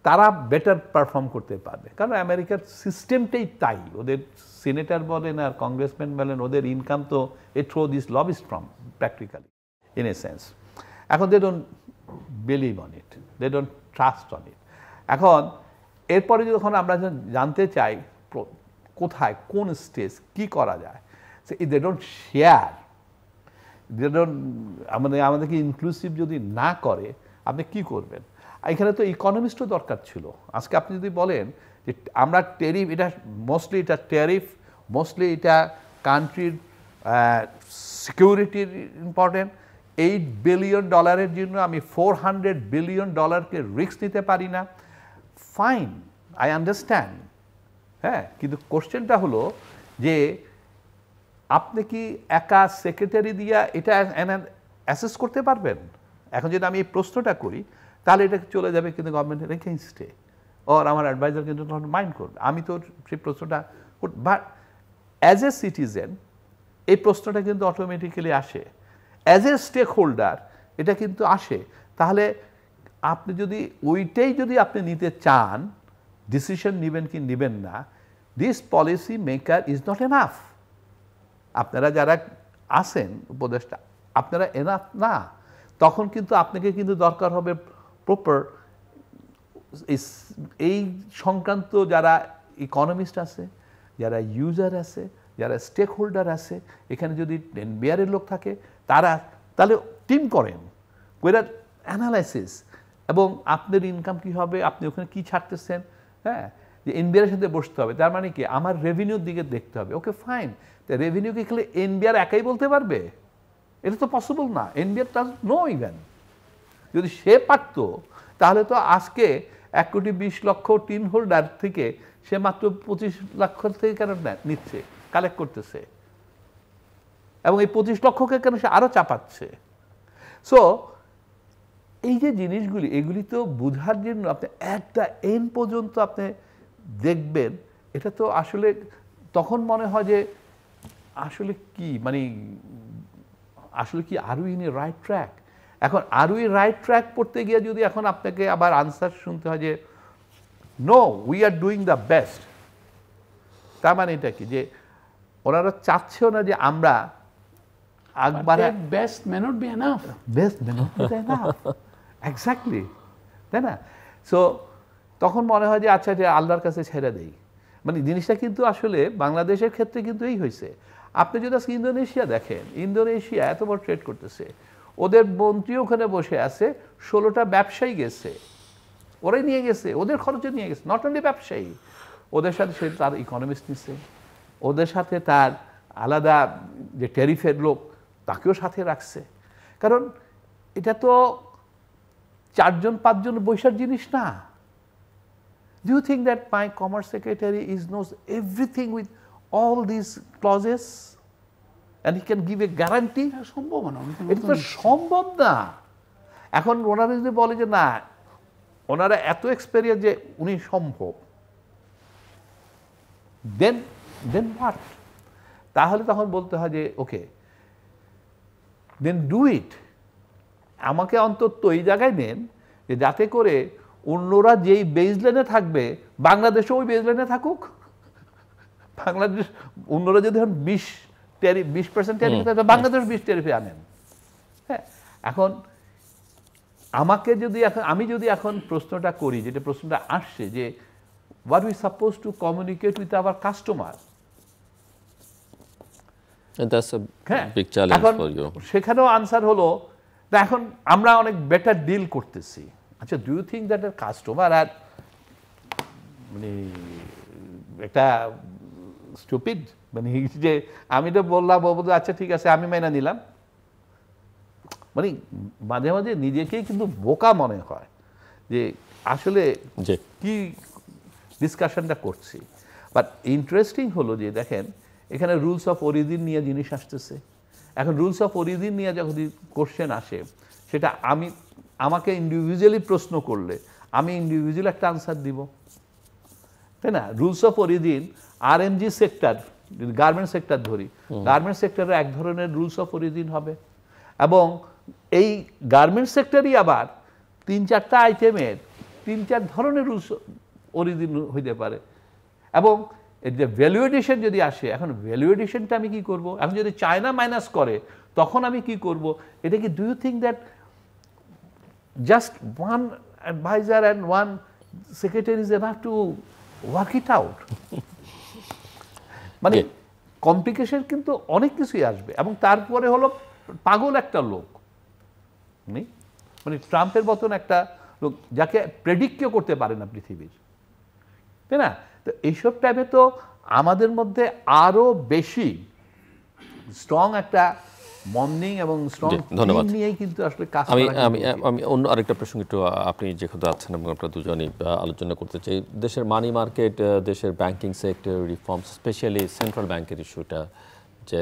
তারা বেটার পারফর্ম করতে পারবে। কারণ আমেরিকার সিস্টেমটাই তাই, ওদের সিনেটর বলেন আর কংগ্রেসম্যান বলেন, ওদের ইনকাম তো a through this lobbyist from practically in a sense. এখন they don't believe on it, they don't trust on it. এখন এরপরে যখন আমরা জানতে চাই কোথায় কোন স্টেজ কি করা যায়, they don't share, they don't আমাদেরকে ইনক্লুসিভ যদি না করে আপনি কি করবেন? এখানে তো ইকোনমিস্টও দরকার ছিল। আজকে আপনি যদি বলেন যে আমরা ট্যারিফ, এটা মোস্টলি এটা ট্যারিফ, মোস্টলি এটা কান্ট্রির সিকিউরিটির ইম্পর্টেন্ট, $8 বিলিয়ন জন্য আমি $400 বিলিয়ন রিস্ক নিতে পারি না, ফাইন, আই আন্ডারস্ট্যান্ড। হ্যাঁ, কিন্তু কোশ্চেনটা হলো যে আপনি কি একা সেক্রেটারি দিয়া এটা অ্যাসেস করতে পারবেন? এখন যদি আমি এই প্রশ্নটা করি তাহলে এটা চলে যাবে কিন্তু গভর্নমেন্টের এগেইনস্টে, ওর আমার অ্যাডভাইজার কিন্তু মাইন্ড করবে, আমি তো সেই প্রশ্নটা। বাট অ্যাজ এ সিটিজেন এই প্রশ্নটা কিন্তু অটোমেটিক্যালি আসে, অ্যাজ এ স্টেক হোল্ডার এটা কিন্তু আসে। তাহলে আপনি যদি ওইটাই যদি আপনি নিতে চান, ডিসিশন নেবেন কি নেবেন না, this policy maker is not enough. আপনারা যারা আছেন উপদেষ্টা, আপনারা এনাফ না। তখন কিন্তু আপনাকে কিন্তু দরকার হবে প্রপার এই সংক্রান্ত যারা ইকোনমিস্ট আছে, যারা ইউজার আছে, যারা স্টেক হোল্ডার আছে, এখানে যদি এনবিআরের লোক থাকে তারা তাহলে টিম করেন, ওরা অ্যানালাইসিস, এবং আপনার ইনকাম কী হবে, আপনি ওখানে কী ছাড়তেছেন, হ্যাঁ, যে এনবিআরের সাথে বসতে হবে। তার মানে কি আমার রেভিনিউর দিকে দেখতে হবে। ওকে ফাইন, তা রেভিনিউকে খেলে এনবিআর একাই বলতে পারবে? এটা তো পসিবল না, এনবিআর ডাজ নো ইভেন। যদি সে পারত তাহলে তো আজকে 1,20,00,000 টিন হোল্ডার থেকে সে মাত্র 25 লাখ থেকে কেন নিচ্ছে, কালেক্ট করতেছে, এবং এই 25 লক্ষকে কেন সে আরও চাপাচ্ছে? সো এই যে জিনিসগুলি, এগুলি তো বোঝার জন্য আপনি একটা এন পর্যন্ত আপনি দেখবেন। এটা তো আসলে তখন মনে হয় যে আসলে কি মানে আসলে কি are we in a right track? এখন আর উই রাইট ট্র্যাক পড়তে গিয়ে যদি এখন আপনাকে আবার আনসার শুনতে হয় যে no we are doing the best, তার মানে এটা কি যে ওনারা চাচ্ছেও না যে আমরা best may not be enough, best may not be enough, exactly, তাই না? সো তখন মনে হয় যে আচ্ছা এটা আল্লাহর কাছে ছেড়ে দেই। মানে জিনিসটা কিন্তু আসলে বাংলাদেশের ক্ষেত্রে কিন্তু এই হয়েছে। আপনি যদি আজকে ইন্দোনেশিয়া দেখেন, ইন্দোনেশিয়া এত বড় ট্রেড করতেছে, ওদের মন্ত্রী ওখানে বসে আছে, 16টা ব্যবসায়ী গেছে, ওরাই নিয়ে গেছে, ওদের খরচে নিয়ে গেছে। নট অনলি ব্যবসায়ী, ওদের সাথে সে তার ইকোনমিস্ট নিছে, ওদের সাথে তার আলাদা যে ট্যারিফের লোক তাকেও সাথে রাখছে। কারণ এটা তো 4-5 বৈশার জিনিস না। Do you think that my commerce secretary knows everything with all these clauses and he can give a guarantee? সম্ভব না, এটা তো সম্ভব না। এখন ওনারা যদি বলে যে না ওনারা এত এক্সপেরিয়েন্স যে উনি সম্ভব, দেন হোয়াট? তাহলে তখন বলতে হয় যে ওকে দেন ডু ইট। আমাকে অন্তত এই জায়গায় নেন যে যাতে করে অন্যরা যেই বেসলাইনে থাকবে বাংলাদেশও ওই বেসলাইনে থাকুক। বাংলাদেশ অন্যরা যদি 20% ট্যারিফ থাকে, বাংলাদেশ 20 ট্যারিফে আনেন। হ্যাঁ, এখন আমাকে যদি আমি যদি এখন প্রশ্নটা করি, যেটা প্রশ্নটা আসছে যে what we suppose to communicate with our customer, এখন সেখানেও আনসার হলো এখন আমরা অনেক বেটার ডিল করতেছি। আচ্ছা, do you think that customer আর মানে একটা স্টুপিড, মানে যে আমি তো বললাম আচ্ছা ঠিক আছে আমি মেনে নিলাম, মানে মাঝে মাঝে নিজেকেই কিন্তু বোকা মনে হয় যে আসলে কি ডিসকাশনটা করছি। বাট ইন্টারেস্টিং হলো যে দেখেন এখানে রুলস অফ অরিজিন নিয়ে জিনিস আসতেছে। এখন রুলস অফ অরিজিন নিয়ে যখন কোশ্চেন আসে, সেটা আমাকে ইন্ডিভিজুয়ালি প্রশ্ন করলে আমি ইন্ডিভিজুয়াল একটা আনসার দিব, তাই না? Rules of origin RMG sector, garments sector ধরি, গার্মেন্টস সেক্টরে এক ধরনের রুলস অফ অরিজিন হবে, এবং এই গার্মেন্টস সেক্টরই আবার 3-4টা আইটেমের 3-4 ধরনের রুলস অরিজিন হইতে পারে। এবং এর যে ভ্যালু এডিশন যদি আসে, এখন ভ্যালু এডিশনটা আমি কি করব? এখন যদি চায়না মাইনাস করে তখন আমি কি করব? এটা কি do you think that just one adviser and one secretary is enough to work it out? মানে কমপ্লিকেশন কিন্তু অনেক কিছুই আসবে। এবং তারপরে হলো পাগল একটা লোক, মানে ট্রাম্পের মতন একটা লোক যাকে প্রেডিক্ট কেউ করতে পারে না পৃথিবীর, তাই না? তো এইসব টাইপে তো আমাদের মধ্যে আরো বেশি স্ট্রং একটা মর্নিং এবং স্ট্রং নিয়েই কিন্তু আসলে কাজ আমি আমি আমি অন্য আরেকটা প্রসঙ্গ একটু আপনি যেহেতু আছেন এবং আপনারা দুজনই আলোচনা করতে চাই। দেশের মানি মার্কেট, দেশের banking sector reform, specially central ব্যাংকের ইস্যুটা যে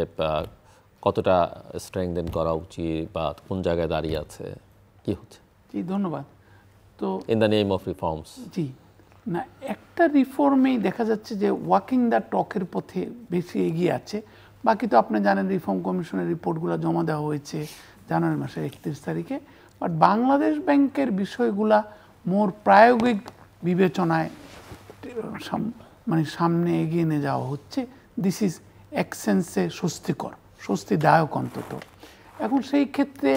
কতটা স্ট্রেংথেন করা উচিত বা কোন জায়গায় দাঁড়িয়ে আছে, কি হচ্ছে? জি ধন্যবাদ। তো in the name of reforms, জি না, একটা রিফর্মেই দেখা যাচ্ছে যে ওয়াকিং দ্য টকের পথে বেশি এগিয়ে আছে। বাকি তো আপনি জানেন রিফর্ম কমিশনের রিপোর্টগুলো জমা দেওয়া হয়েছে জানুয়ারি মাসের 31 তারিখে। বাট বাংলাদেশ ব্যাংকের বিষয়গুলা মোর প্রায়োগিক বিবেচনায় মানে সামনে এগিয়ে নিয়ে যাওয়া হচ্ছে। দিস ইজ এক্সেন্সে স্বস্তিকর, স্বস্তিদায়ক অন্তত। এখন সেই ক্ষেত্রে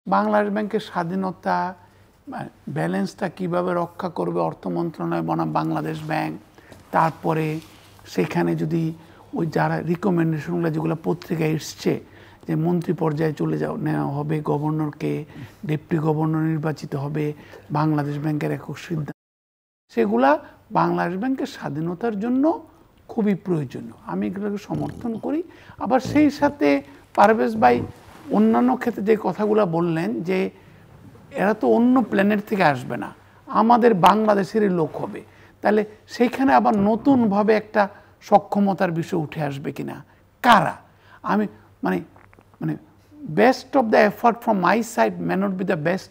বাংলাদেশ ব্যাংকের স্বাধীনতা, ব্যালেন্সটা কিভাবে রক্ষা করবে অর্থ মন্ত্রণালয় বনাম বাংলাদেশ ব্যাংক, তারপরে সেখানে যদি ওই যারা রিকমেন্ডেশনগুলো যেগুলো পত্রিকায় এসছে যে মন্ত্রী পর্যায়ে চলে নেওয়া হবে, গভর্নরকে, ডেপুটি গভর্নর নির্বাচিত হবে, বাংলাদেশ ব্যাংকের একক সিদ্ধান্ত, সেগুলা বাংলাদেশ ব্যাংকের স্বাধীনতার জন্য খুবই প্রয়োজনীয়। আমি এগুলোকে সমর্থন করি। আবার সেই সাথে পারভেজ ভাই অন্যান্য ক্ষেত্রে যে কথাগুলো বললেন যে এরা তো অন্য প্ল্যানেট থেকে আসবে না, আমাদের বাংলাদেশেরই লোক হবে, তাহলে সেইখানে আবার নতুনভাবে একটা সক্ষমতার বিষয় উঠে আসবে কিনা, কারা? আমি মানে মানে best of the effort from my side may not be the best,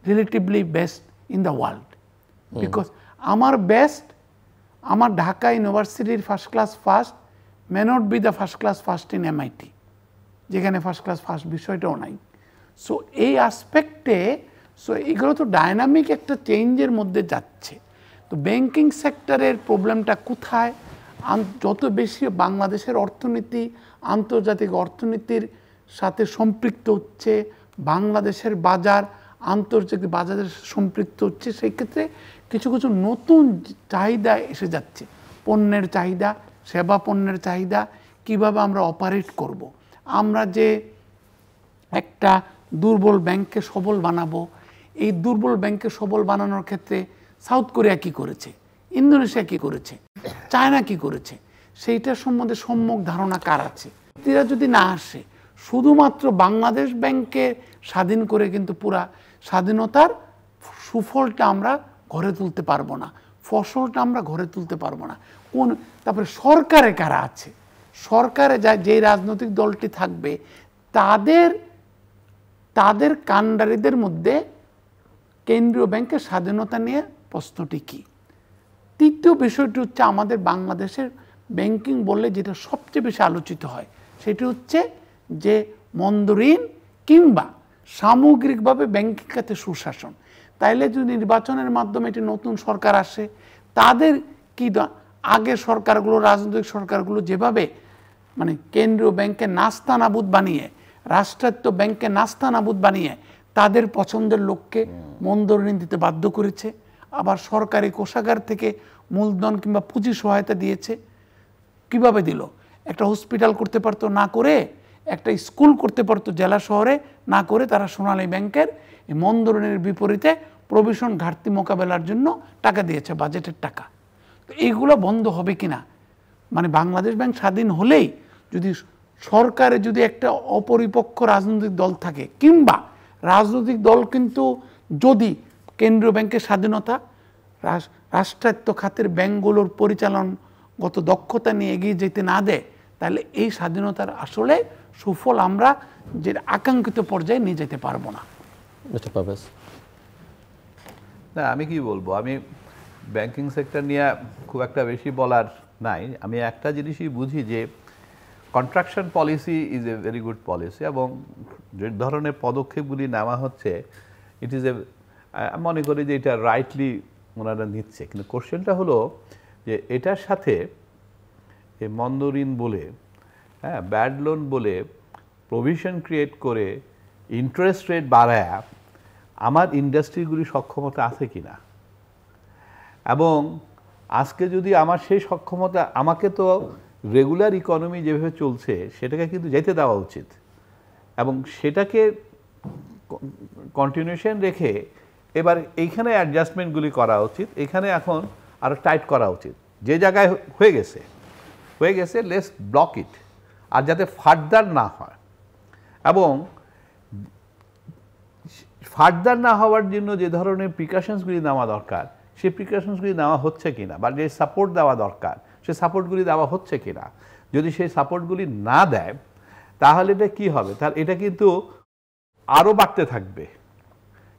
relatively best in the world, because আমার বেস্ট, আমার ঢাকা ইউনিভার্সিটির first class first may not be the first class first in MIT, যেখানে first class first বিষয়টাও নাই। So এই আসপেক্টে so এগুলো তো dynamic একটা চেঞ্জের মধ্যে যাচ্ছে। তো ব্যাংকিং সেক্টরের প্রবলেমটা কোথায়? যত বেশি বাংলাদেশের অর্থনীতি আন্তর্জাতিক অর্থনীতির সাথে সম্পৃক্ত হচ্ছে, বাংলাদেশের বাজার আন্তর্জাতিক বাজারের সম্পৃক্ত হচ্ছে, সেই ক্ষেত্রে কিছু কিছু নতুন চাহিদা এসে যাচ্ছে। পণ্যের চাহিদা, সেবা পণ্যের চাহিদা, কিভাবে আমরা অপারেট করব। আমরা যে একটা দুর্বল ব্যাংককে সবল বানাবো, এই দুর্বল ব্যাংককে সবল বানানোর ক্ষেত্রে সাউথ কোরিয়া কি করেছে, ইন্দোনেশিয়া কি করেছে, চায়না কি করেছে, সেইটার সম্বন্ধে সম্যক ধারণা কার আছে? এরা যদি না আসে, শুধুমাত্র বাংলাদেশ ব্যাংকে স্বাধীন করে কিন্তু পুরা স্বাধীনতার সুফলটা আমরা ঘরে তুলতে পারবো না, ফসলটা আমরা ঘরে তুলতে পারবো না। তারপরে সরকারে কারা আছে, সরকারে যে রাজনৈতিক দলটি থাকবে তাদের কাণ্ডারীদের মধ্যে কেন্দ্রীয় ব্যাংকের স্বাধীনতা নিয়ে প্রশ্নটি কি? তৃতীয় বিষয়টি হচ্ছে আমাদের বাংলাদেশের ব্যাংকিং বললে যেটা সবচেয়ে বেশি আলোচিত হয় সেটি হচ্ছে যে মন্দ ঋণ কিংবা সামগ্রিকভাবে ব্যাংকিং খাতে সুশাসন। তাইলে যদি নির্বাচনের মাধ্যমে একটি নতুন সরকার আসে, তাদের কি আগের সরকারগুলো, রাজনৈতিক সরকারগুলো যেভাবে মানে কেন্দ্রীয় ব্যাংকে নাস্তানাবুদ বানিয়ে, রাষ্ট্রায়ত্ত ব্যাংকে নাস্তানাবুদ বানিয়ে তাদের পছন্দের লোককে মন্দ ঋণ দিতে বাধ্য করেছে, আবার সরকারি কোষাগার থেকে মূলধন কিংবা পুঁজি সহায়তা দিয়েছে। কিভাবে দিল? একটা হসপিটাল করতে পারতো না করে, একটা স্কুল করতে পারতো জেলা শহরে না করে, তারা সোনালী ব্যাংকের এই মন্দ ঋণের বিপরীতে প্রভিশন ঘাটতি মোকাবেলার জন্য টাকা দিয়েছে, বাজেটের টাকা। তো এইগুলো বন্ধ হবে কিনা? মানে বাংলাদেশ ব্যাংক স্বাধীন হলেই যদি সরকারে যদি একটা অপরিপক্ষ রাজনৈতিক দল থাকে, কিংবা রাজনৈতিক দল কিন্তু যদি কেন্দ্রীয় ব্যাংকের স্বাধীনতা, রাষ্ট্রায়ত্ত খাতের ব্যাংকগুলোর পরিচালনগত দক্ষতা নিয়ে এগিয়ে যেতে না দেয়, তাহলে এই স্বাধীনতার আসলে সুফল আমরা যে আকাঙ্ক্ষিত পর্যায়ে নিয়ে যেতে পারবো না। না, আমি কি বলবো, আমি ব্যাংকিং সেক্টর নিয়ে খুব একটা বেশি বলার নাই। আমি একটা জিনিসই বুঝি যে contraction policy is a very good policy, এবং যে ধরনের পদক্ষেপগুলি নেওয়া হচ্ছে ইট ইজ এ, মনে করি যে এটা রাইটলি ওনারা নিচ্ছে। কিন্তু কোশ্চেনটা হলো যে এটার সাথে এই মন্দ ঋণ বলে, হ্যাঁ, ব্যাড লোন বলে প্রভিশন ক্রিয়েট করে ইন্টারেস্ট রেট বাড়ায় আমার ইন্ডাস্ট্রিগুলি সক্ষমতা আছে কিনা, এবং আজকে যদি আমার সেই সক্ষমতা, আমাকে তো রেগুলার ইকোনমি যেভাবে চলছে সেটাকে কিন্তু যেতে দেওয়া উচিত, এবং সেটাকে কন্টিনিউশন রেখে এবার এইখানে অ্যাডজাস্টমেন্টগুলি করা উচিত, এখানে এখন আরও টাইট করা উচিত। যে জায়গায় হয়ে গেছে লেটস ব্লক ইট, আর যাতে ফার্দার না হয়, এবং ফার্দার না হওয়ার জন্য যে ধরনের প্রিকশনসগুলি নেওয়া দরকার সেই প্রিকশনসগুলি নেওয়া হচ্ছে কিনা, বা যে সাপোর্ট দেওয়া দরকার সেই সাপোর্টগুলি দেওয়া হচ্ছে কিনা। যদি সেই সাপোর্টগুলি না দেয় তাহলে এটা কী হবে, তাহলে এটা কিন্তু আরও বাড়তে থাকবে।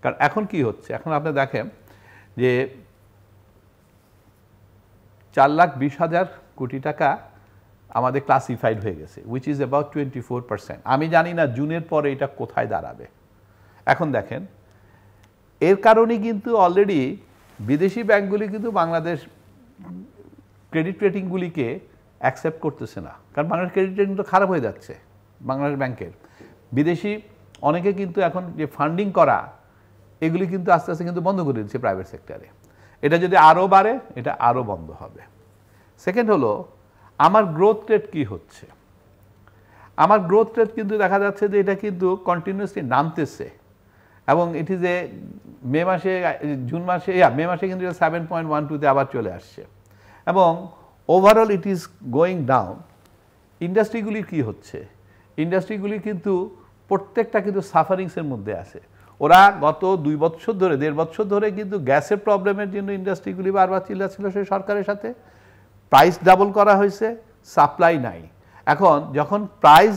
কারণ এখন কি হচ্ছে, এখন আপনি দেখেন যে 4,20,000 কোটি টাকা আমাদের ক্লাসিফাইড হয়ে গেছে, উইচ ইজ অ্যাবাউট 24%। আমি জানি না জুনের পরে এটা কোথায় দাঁড়াবে। এখন দেখেন এর কারণে কিন্তু অলরেডি বিদেশি ব্যাংকগুলি কিন্তু বাংলাদেশ ক্রেডিট রেটিংগুলিকে অ্যাকসেপ্ট করতেছে না, কারণ বাংলাদেশ ক্রেডিট রেটিং তো খারাপ হয়ে যাচ্ছে বাংলাদেশ ব্যাংকের। বিদেশি অনেকে কিন্তু এখন যে ফান্ডিং করা এগুলি কিন্তু আস্তে আস্তে কিন্তু বন্ধ করে দিচ্ছে প্রাইভেট সেক্টরে। এটা যদি আরও বাড়ে এটা আরও বন্ধ হবে। সেকেন্ড হলো আমার গ্রোথ রেট কি হচ্ছে, আমার গ্রোথ রেট কিন্তু দেখা যাচ্ছে যে এটা কিন্তু কন্টিনিউয়াসলি নামতেছে, এবং ইট ইজ এ মে মাসে কিন্তু 7.12-তে আবার চলে আসছে, এবং overall it is going down. ইন্ডাস্ট্রিগুলি কি হচ্ছে, ইন্ডাস্ট্রিগুলি কিন্তু প্রত্যেকটা কিন্তু সাফারিংসের মধ্যে আছে। ওরা গত 2 বছর ধরে 1.5 বছর ধরে কিন্তু গ্যাসের প্রবলেমের জন্য ইন্ডাস্ট্রিগুলি বারবার চিল্লাচ্ছিল সেই সরকারের সাথে, প্রাইস ডাবল করা হয়েছে, সাপ্লাই নাই। এখন যখন প্রাইস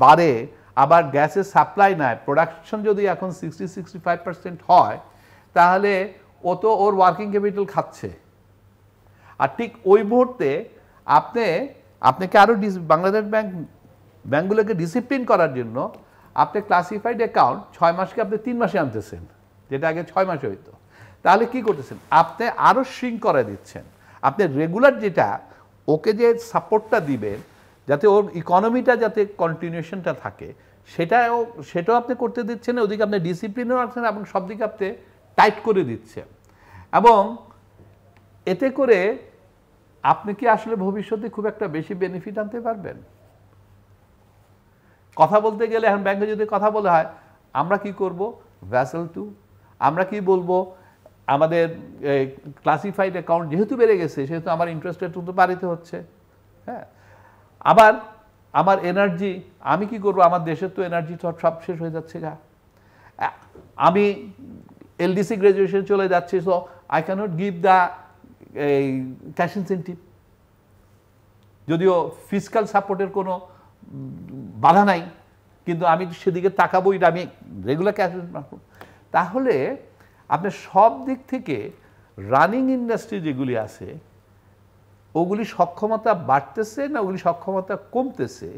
বাড়ে আবার গ্যাসের সাপ্লাই নাই, প্রোডাকশন যদি এখন 60-65% হয় তাহলে ও তো ওর ওয়ার্কিং ক্যাপিটাল খাচ্ছে। আর ঠিক ওই মুহূর্তে আপনাকে আরও বাংলাদেশ ব্যাংকগুলোকে ডিসিপ্লিন করার জন্য আপনি ক্লাসিফাইড অ্যাকাউন্ট 6 মাসকে আপনি 3 মাসে আনতেছেন, যেটা আগে 6 মাসে হইতো। তাহলে কি করতেছেন, আপনি আরও শ্রিঙ্ক করে দিচ্ছেন। আপনি রেগুলার যেটা ওকে যে সাপোর্টটা দিবেন যাতে ওর ইকোনমিটা যাতে কন্টিনিউশনটা থাকে সেটাও আপনি করতে দিচ্ছেন, ওদিকে আপনি ডিসিপ্লিনও রাখছেন এবং সব দিকে আপনি টাইট করে দিচ্ছেন। এবং এতে করে আপনি কি আসলে ভবিষ্যতে খুব একটা বেশি বেনিফিট আনতে পারবেন? কথা বলতে গেলে এখন ব্যাংকে যদি কথা বলা হয় আমরা কি করব, ভ্যাসেল 2, আমরা কি বলবো আমাদের ক্লাসিফাইড অ্যাকাউন্ট যেহেতু বেড়ে গেছে সেহেতু আমার ইন্টারেস্ট রেট তো বাড়িতে হচ্ছে। হ্যাঁ, আবার আমার এনার্জি, আমি কি করব, আমার দেশের তো এনার্জি তো সব শেষ হয়ে যাচ্ছে গা। আমি এলডিসি গ্রাজুয়েশন চলে যাচ্ছি, so I cannot give the cash incentive, যদিও ফিসকাল সাপোর্টের কোনো বাধা নাই, কিন্তু আমি সেদিকে তাকাবোই না, আমি রেগুলার ক্যাশ। তাহলে আপনার সব দিক থেকে রানিং ইন্ডাস্ট্রি যেগুলি আছে ওগুলি সক্ষমতা বাড়তেছে না ওগুলি সক্ষমতা কমতেছে,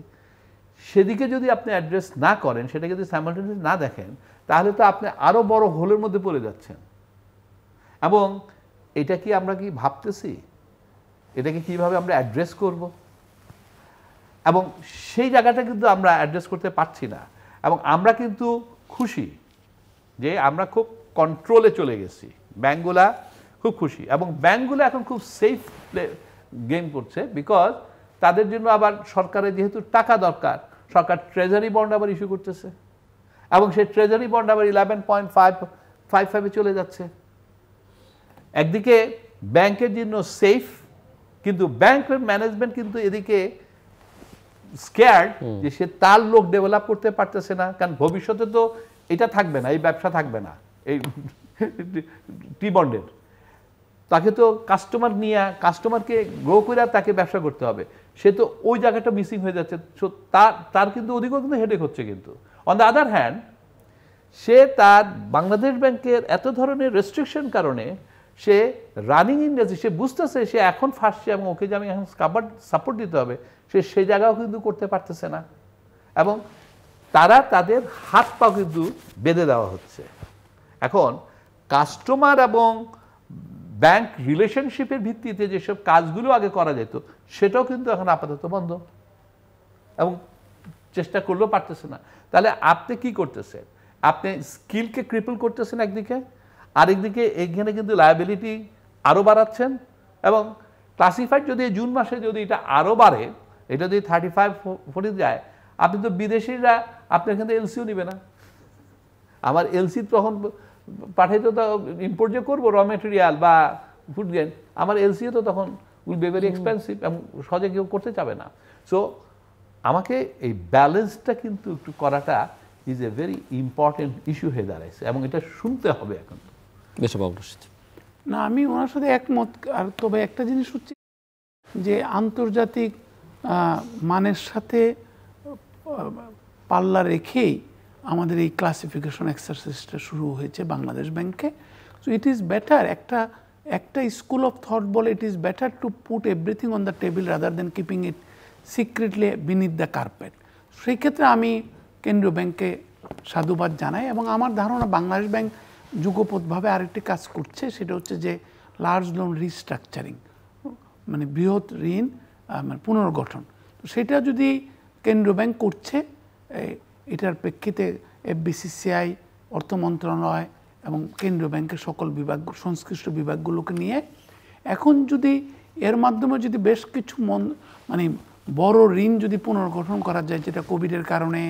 সেদিকে যদি আপনি অ্যাড্রেস না করেন, সেটাকে যদি সাইমালটেনিয়াসলি না দেখেন, তাহলে তো আপনি আরও বড় হোলের মধ্যে পড়ে যাচ্ছেন। এবং এটা কি আমরা কি ভাবতেছি, এটাকে কিভাবে আমরা অ্যাড্রেস করব, এবং সেই জায়গাটা কিন্তু আমরা অ্যাড্রেস করতে পারছি না। এবং আমরা কিন্তু খুশি যে আমরা খুব কন্ট্রোলে চলে গেছি, ব্যাংকগুলা খুব খুশি, এবং ব্যাংকগুলো এখন খুব সেফ গেম করছে, বিকজ তাদের জন্য আবার সরকারের যেহেতু টাকা দরকার, সরকার ট্রেজারি বন্ড আবার ইস্যু করতেছে, এবং সেই ট্রেজারি বন্ড আবার 11.55-এ চলে যাচ্ছে। একদিকে ব্যাংকের জন্য সেফ, কিন্তু ব্যাংকের ম্যানেজমেন্ট কিন্তু এদিকে স্কেয়ার্ড যে সে তার লোক ডেভেলপ করতে পারতেছে না, কারণ ভবিষ্যতে তো এটা থাকবে না, এই ব্যবসা থাকবে না, এই টি বন্ডের। তাকে তো কাস্টমারকে গ্রো করে তাকে ব্যবসা করতে হবে, সে তো ওই জায়গাটা মিসিং হয়ে যাচ্ছে। তার কিন্তু ওদিকেও কিন্তু হেডেক হচ্ছে। কিন্তু অন দ্য আদার হ্যান্ড সে তার বাংলাদেশ ব্যাংকের এত ধরনের রেস্ট্রিকশন কারণে সে রানিং ইন্ডাস্ট্রি, সে বুঝতেছে সে এখন ফাঁসছে এবং ওকে যে আমি এখন সাপোর্ট দিতে হবে, সে সেই জায়গাও কিন্তু করতে পারতেছে না। এবং তাদের হাত পা কিন্তু বেঁধে দেওয়া হচ্ছে। এখন কাস্টমার এবং ব্যাংক রিলেশনশিপের ভিত্তিতে যেসব কাজগুলো আগে করা যেত সেটাও কিন্তু এখন আপাতত বন্ধ, এবং চেষ্টা করলেও পারতেছে না। তাহলে আপনি কি করতেছেন? আপনি স্কিলকে ক্রিপল করতেছেন একদিকে, আরেকদিকে এখানে কিন্তু লায়াবিলিটি আরও বাড়াচ্ছেন। এবং ক্লাসিফাইড যদি জুন মাসে যদি এটা আরও বাড়ে, এটা যদি 35-40 যায়, আপনি তো বিদেশিরা আপনার এখান থেকে এলসিও নেবে না। আমার এলসি তখন পাঠাইতে তো ইম্পোর্ট যে করবো র মেটেরিয়াল বা ফুড গ্রেন, আমার এলসিও তো তখন উইল বি ভেরি এক্সপেন্সিভ এবং সহজে কেউ করতে চাবে না। সো আমাকে এই ব্যালেন্সটা কিন্তু একটু করাটা is a very important issue হয়ে দাঁড়াইছে, এবং এটা শুনতে হবে এখন। না, আমি ওনার সাথে একমত। আর তবে একটা জিনিস হচ্ছে যে আন্তর্জাতিক মানের সাথে পাল্লা রেখেই আমাদের এই ক্লাসিফিকেশন এক্সারসাইজটা শুরু হয়েছে বাংলাদেশ ব্যাংকে। সো ইট ইজ বেটার, একটা স্কুল অফ থট বলে it is better to put everything on the table rather than keeping it secretly beneath the carpet. সেই ক্ষেত্রে আমি কেন্দ্রীয় ব্যাংকে সাধুবাদ জানাই, এবং আমার ধারণা বাংলাদেশ ব্যাংক যুগপৎভাবে আরেকটি কাজ করছে, সেটা হচ্ছে যে লার্জ লোন রিস্ট্রাকচারিং, মানে বৃহৎ ঋণ মানে পুনর্গঠন। তো সেটা যদি কেন্দ্রীয় ব্যাংক করছে, এটার প্রেক্ষিতে এফবিসিসিআই, অর্থ মন্ত্রণালয় এবং কেন্দ্রীয় ব্যাংকের সকল বিভাগ, সংশ্লিষ্ট বিভাগগুলোকে নিয়ে এখন যদি এর মাধ্যমে যদি বেশ কিছু মানে বড় ঋণ যদি পুনর্গঠন করা যায়, যেটা কোভিডের কারণে,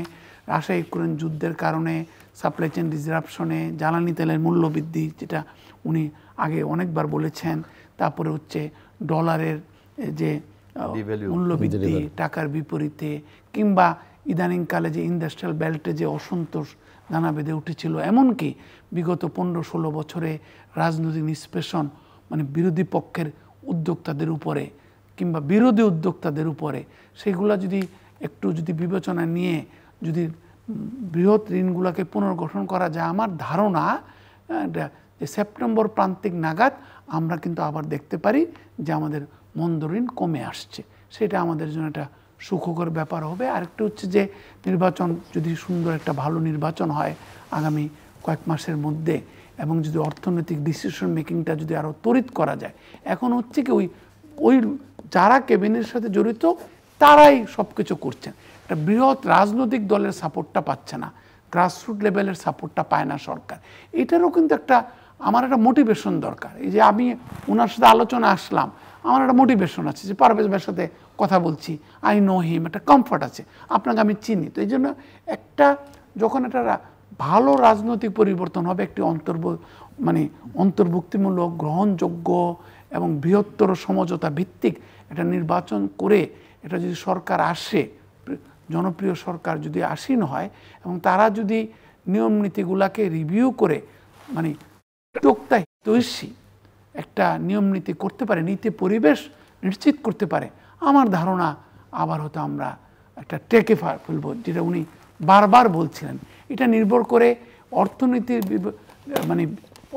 রাশিয়া ইউক্রেন যুদ্ধের কারণে, সাপ্লাই চেইন ডিসরাপশনে, জ্বালানি তেলের মূল্যবৃদ্ধি, যেটা উনি আগে অনেকবার বলেছেন, তারপরে হচ্ছে ডলারের যে মূল্যবৃদ্ধি টাকার বিপরীতে, কিংবা ইদানিংকালে যে ইন্ডাস্ট্রিয়াল বেল্টে যে অসন্তোষ দানা বেঁধে উঠেছিল, এমনকি বিগত 15-16 বছরে রাজনৈতিক নিষ্পেষণ, মানে বিরোধী পক্ষের উদ্যোক্তাদের উপরে কিংবা বিরোধী উদ্যোক্তাদের উপরে, সেগুলা যদি একটু যদি বিবেচনা নিয়ে যদি বৃহৎ ঋণগুলোকে পুনর্গঠন করা যায়, আমার ধারণা যে সেপ্টেম্বর প্রান্তিক নাগাদ আমরা কিন্তু আবার দেখতে পারি যে আমাদের মন্দ ঋণ কমে আসছে। সেটা আমাদের জন্য একটা সুখকর ব্যাপার হবে। আরেকটা হচ্ছে যে নির্বাচন যদি সুন্দর একটা ভালো নির্বাচন হয় আগামী কয়েক মাসের মধ্যে, এবং যদি অর্থনৈতিক ডিসিশন মেকিংটা যদি আরও ত্বরিত করা যায়। এখন হচ্ছে কি ওই যারা ক্যাবিনেটের সাথে জড়িত তারাই সব কিছু করছেন, একটা বৃহৎ রাজনৈতিক দলের সাপোর্টটা পাচ্ছে না, গ্রাসরুট লেভেলের সাপোর্টটা পায় না সরকার। এটারও কিন্তু আমার একটা মোটিভেশন দরকার। এই যে আমি ওনার সাথে আলোচনা আসলাম, আমার একটা মোটিভেশন আছে যে পারভেজ ভাইয়ের সাথে কথা বলছি, আই নো হিম, একটা কমফর্ট আছে, আপনাকে আমি চিনি। তো এই জন্য যখন একটা ভালো রাজনৈতিক পরিবর্তন হবে, একটি অন্তর্ভুক্তিমূলক, গ্রহণযোগ্য এবং বৃহত্তর সমঝোতা ভিত্তিক একটা নির্বাচন করে এটা যদি সরকার আসে, জনপ্রিয় সরকার যদি আসীন হয়, এবং তারা যদি নিয়ম নীতিগুলাকে রিভিউ করে মানে উদ্যোক্তা হিতৈষী একটা নিয়ম নীতি করতে পারে, নীতি পরিবেশ নিশ্চিত করতে পারে, আমার ধারণা আবার হয়তো আমরা একটা টেকে ফেলব, যেটা উনি বারবার বলছিলেন। এটা নির্ভর করে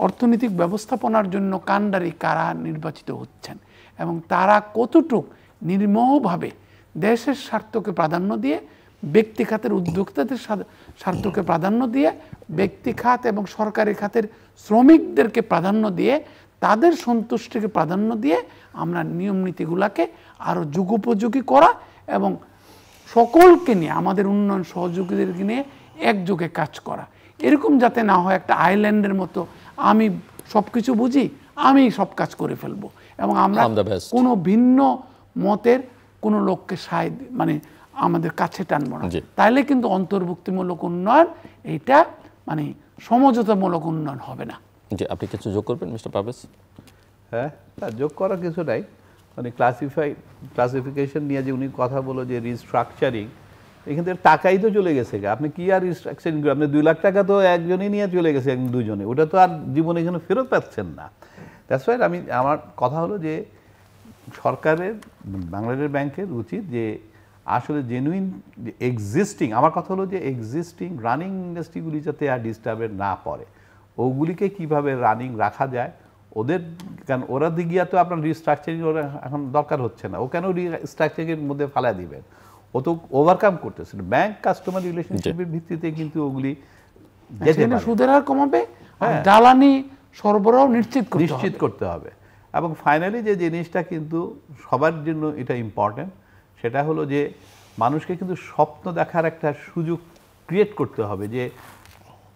অর্থনৈতিক ব্যবস্থাপনার জন্য কাণ্ডারি কারা নির্বাচিত হচ্ছেন, এবং তারা কতটুক নির্মোহভাবে দেশের স্বার্থকে প্রাধান্য দিয়ে, ব্যক্তি খাতের উদ্যোক্তাদের স্বার্থকে প্রাধান্য দিয়ে, ব্যক্তি খাত এবং সরকারি খাতের শ্রমিকদেরকে প্রাধান্য দিয়ে, তাদের সন্তুষ্টিকে প্রাধান্য দিয়ে আমরা নিয়ম নীতিগুলাকে আরও যুগোপযোগী করা এবং সকলকে নিয়ে, আমাদের উন্নয়ন সহযোগীদেরকে নিয়ে একযোগে কাজ করা। এরকম যাতে না হয় একটা আইল্যান্ডের মতো আমি সব কিছু বুঝি, আমি সব কাজ করে ফেলবো, এবং আমরা কোনো ভিন্ন মতের কোনো লোককে আমাদের কাছে টানবো না। তাইলে কিন্তু অন্তর্ভুক্তিমূলক উন্নয়ন, এটা সমঝোতামূলক উন্নয়ন হবে না। জি, আপনি কিছু যোগ করবেন মিস্টার পারভেজ? হ্যাঁ, যোগ করার কিছু নাই। ক্লাসিফিকেশন নিয়ে যে উনি কথা বলো যে রিস্ট্রাকচারিং, এখান থেকে টাকাই তো চলে গেছে, আপনি কি আর রিস্ট্রাকচারিং করবেন? আপনি 2 লাখ টাকা তো একজনই নিয়ে চলে গেছে, দুজনে, ওটা তো আর জীবনে এখানে ফেরত পাচ্ছেন না। দ্যাটস ওয়াই আমার কথা হলো যে সরকারের, বাংলাদেশ ব্যাংকের উচিত যে আসলে জেনুইন এক্সিস্টিং, আমার কথা হলো যে এক্সিস্টিং রানিং ইন্ডাস্ট্রিগুলি যাতে আর ডিস্টার্বের না পড়ে, ওগুলিকে কিভাবে রানিং রাখা যায়, ওদের, কারণ ওরা দিগিয়া তো আপনার রিস্ট্রাকচারিং ওরা এখন দরকার হচ্ছে না, ও কেন রিস্ট্রাকচারিংয়ের মধ্যে ফালা দিবেন, ও তো ওভারকাম করতেছে। ব্যাংক কাস্টমার রিলেশনশিপের ভিত্তিতে কিন্তু ওগুলি যেতে পারে। সুদের হার কমাবে, জ্বালানি সরবরাহ নিশ্চিত করতে হবে। এবং ফাইনালি যে জিনিসটা কিন্তু সবার জন্য এটা ইম্পর্টেন্ট, সেটা হলো যে মানুষকে কিন্তু স্বপ্ন দেখার একটা সুযোগ ক্রিয়েট করতে হবে যে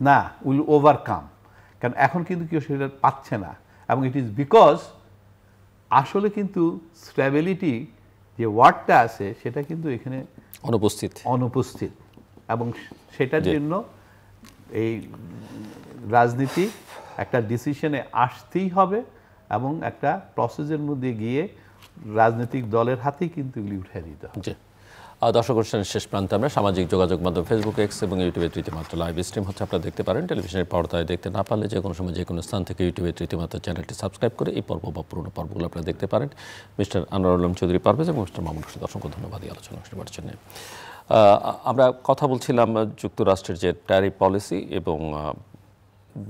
না, উইল ওভারকাম। কারণ এখন কিন্তু কেউ সেটা পাচ্ছে না, এবং ইট ইজ বিকজ আসলে কিন্তু স্ট্যাবিলিটি যে ওয়ার্ডটা আছে সেটা কিন্তু এখানে অনুপস্থিত, এবং সেটার জন্য এই রাজনীতি একটা ডিসিশনে আসতেই হবে, এবং একটা প্রসেসের মধ্যে গিয়ে রাজনৈতিক দলের হাতেই কিন্তু এগুলি উঠিয়ে দিতে হবে। দর্শক অনুষ্ঠানের শেষ প্রান্তে আমরা সামাজিক যোগাযোগ মাধ্যম ফেসবুক, এক্স এবং ইউটিউবে তৃতীয়মাত্রা লাইভ স্ট্রিম হচ্ছে, আপনারা দেখতে পারেন। টেলিভিশনের পর্দায় দেখতে না পারলে যে কোনো সময় যে কোনো স্থান থেকে ইউটিউবে তৃতীয়মাত্রা চ্যানেলটি সাবস্ক্রাইব করে এই পর্ব বা পুরোনো পর্বগুলো আপনারা দেখতে পারেন। মিস্টার আনোয়ার আলম চৌধুরী পারভেজ এবং মিস্টার মামুন রশিদ, অসংখ্য ধন্যবাদ এই আলোচনা শোনার জন্য। আমরা কথা বলছিলাম যুক্তরাষ্ট্রের যে ট্যারিফ পলিসি এবং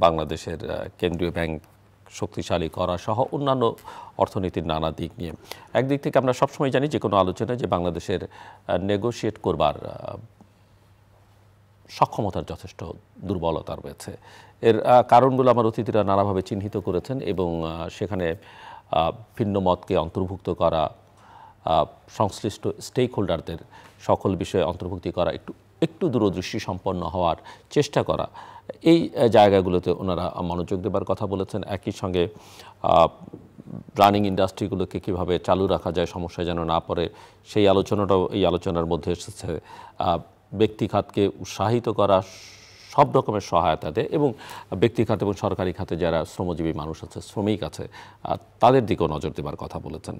বাংলাদেশের কেন্দ্রীয় ব্যাংক শক্তিশালী করা সহ অন্যান্য অর্থনীতির নানা দিক নিয়ে। একদিক থেকে আমরা সবসময় জানি যে কোনো আলোচনায় যে বাংলাদেশের নেগোশিয়েট করবার সক্ষমতার যথেষ্ট দুর্বলতা রয়েছে। এর কারণগুলো আমার অতিথিরা নানাভাবে চিহ্নিত করেছেন, এবং সেখানে ভিন্ন মতকে অন্তর্ভুক্ত করা, সংশ্লিষ্ট স্টেক হোল্ডারদের সকল বিষয়ে অন্তর্ভুক্তি করা, একটু দূরদৃষ্টি সম্পন্ন হওয়ার চেষ্টা করা, এই জায়গাগুলোতে ওনারা মনোযোগ দেবার কথা বলেছেন। একই সঙ্গে রানিং ইন্ডাস্ট্রিগুলোকে কীভাবে চালু রাখা যায়, সমস্যায় যেন না পড়ে, সেই আলোচনাটাও এই আলোচনার মধ্যে এসেছে। ব্যক্তি খাতকে উৎসাহিত করা, সব রকমের সহায়তা দেয়, এবং ব্যক্তি খাত এবং সরকারি খাতে যারা শ্রমজীবী মানুষ আছে, শ্রমিক আছে, তাদের দিকেও নজর দেবার কথা বলেছেন।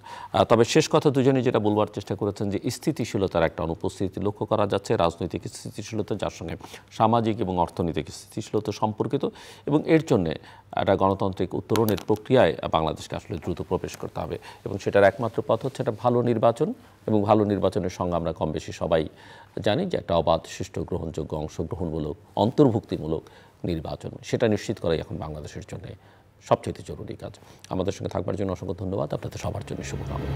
তবে শেষ কথা দুজনেই যেটা বলবার চেষ্টা করেছেন যে স্থিতিশীলতার একটা অনুপস্থিতি লক্ষ্য করা যাচ্ছে, রাজনৈতিক স্থিতিশীলতা যার সঙ্গে সামাজিক এবং অর্থনৈতিক স্থিতিশীলতা সম্পর্কিত, এবং এর জন্যে একটা গণতান্ত্রিক উত্তরণের প্রক্রিয়ায় বাংলাদেশকে আসলে দ্রুত প্রবেশ করতে হবে, এবং সেটার একমাত্র পথ হচ্ছে একটা ভালো নির্বাচন, এবং ভালো নির্বাচনের সঙ্গে আমরা কম বেশি সবাই জানি যে একটা অবাধ, সুষ্ঠু, গ্রহণযোগ্য, অংশগ্রহণমূলক, অন্তর্ভুক্তিমূলক নির্বাচন, সেটা নিশ্চিত করাই এখন বাংলাদেশের জন্য সবচেয়ে জরুরি কাজ। আমাদের সঙ্গে থাকবার জন্য অসংখ্য ধন্যবাদ, আপনাদের সবার জন্য শুভকামনা।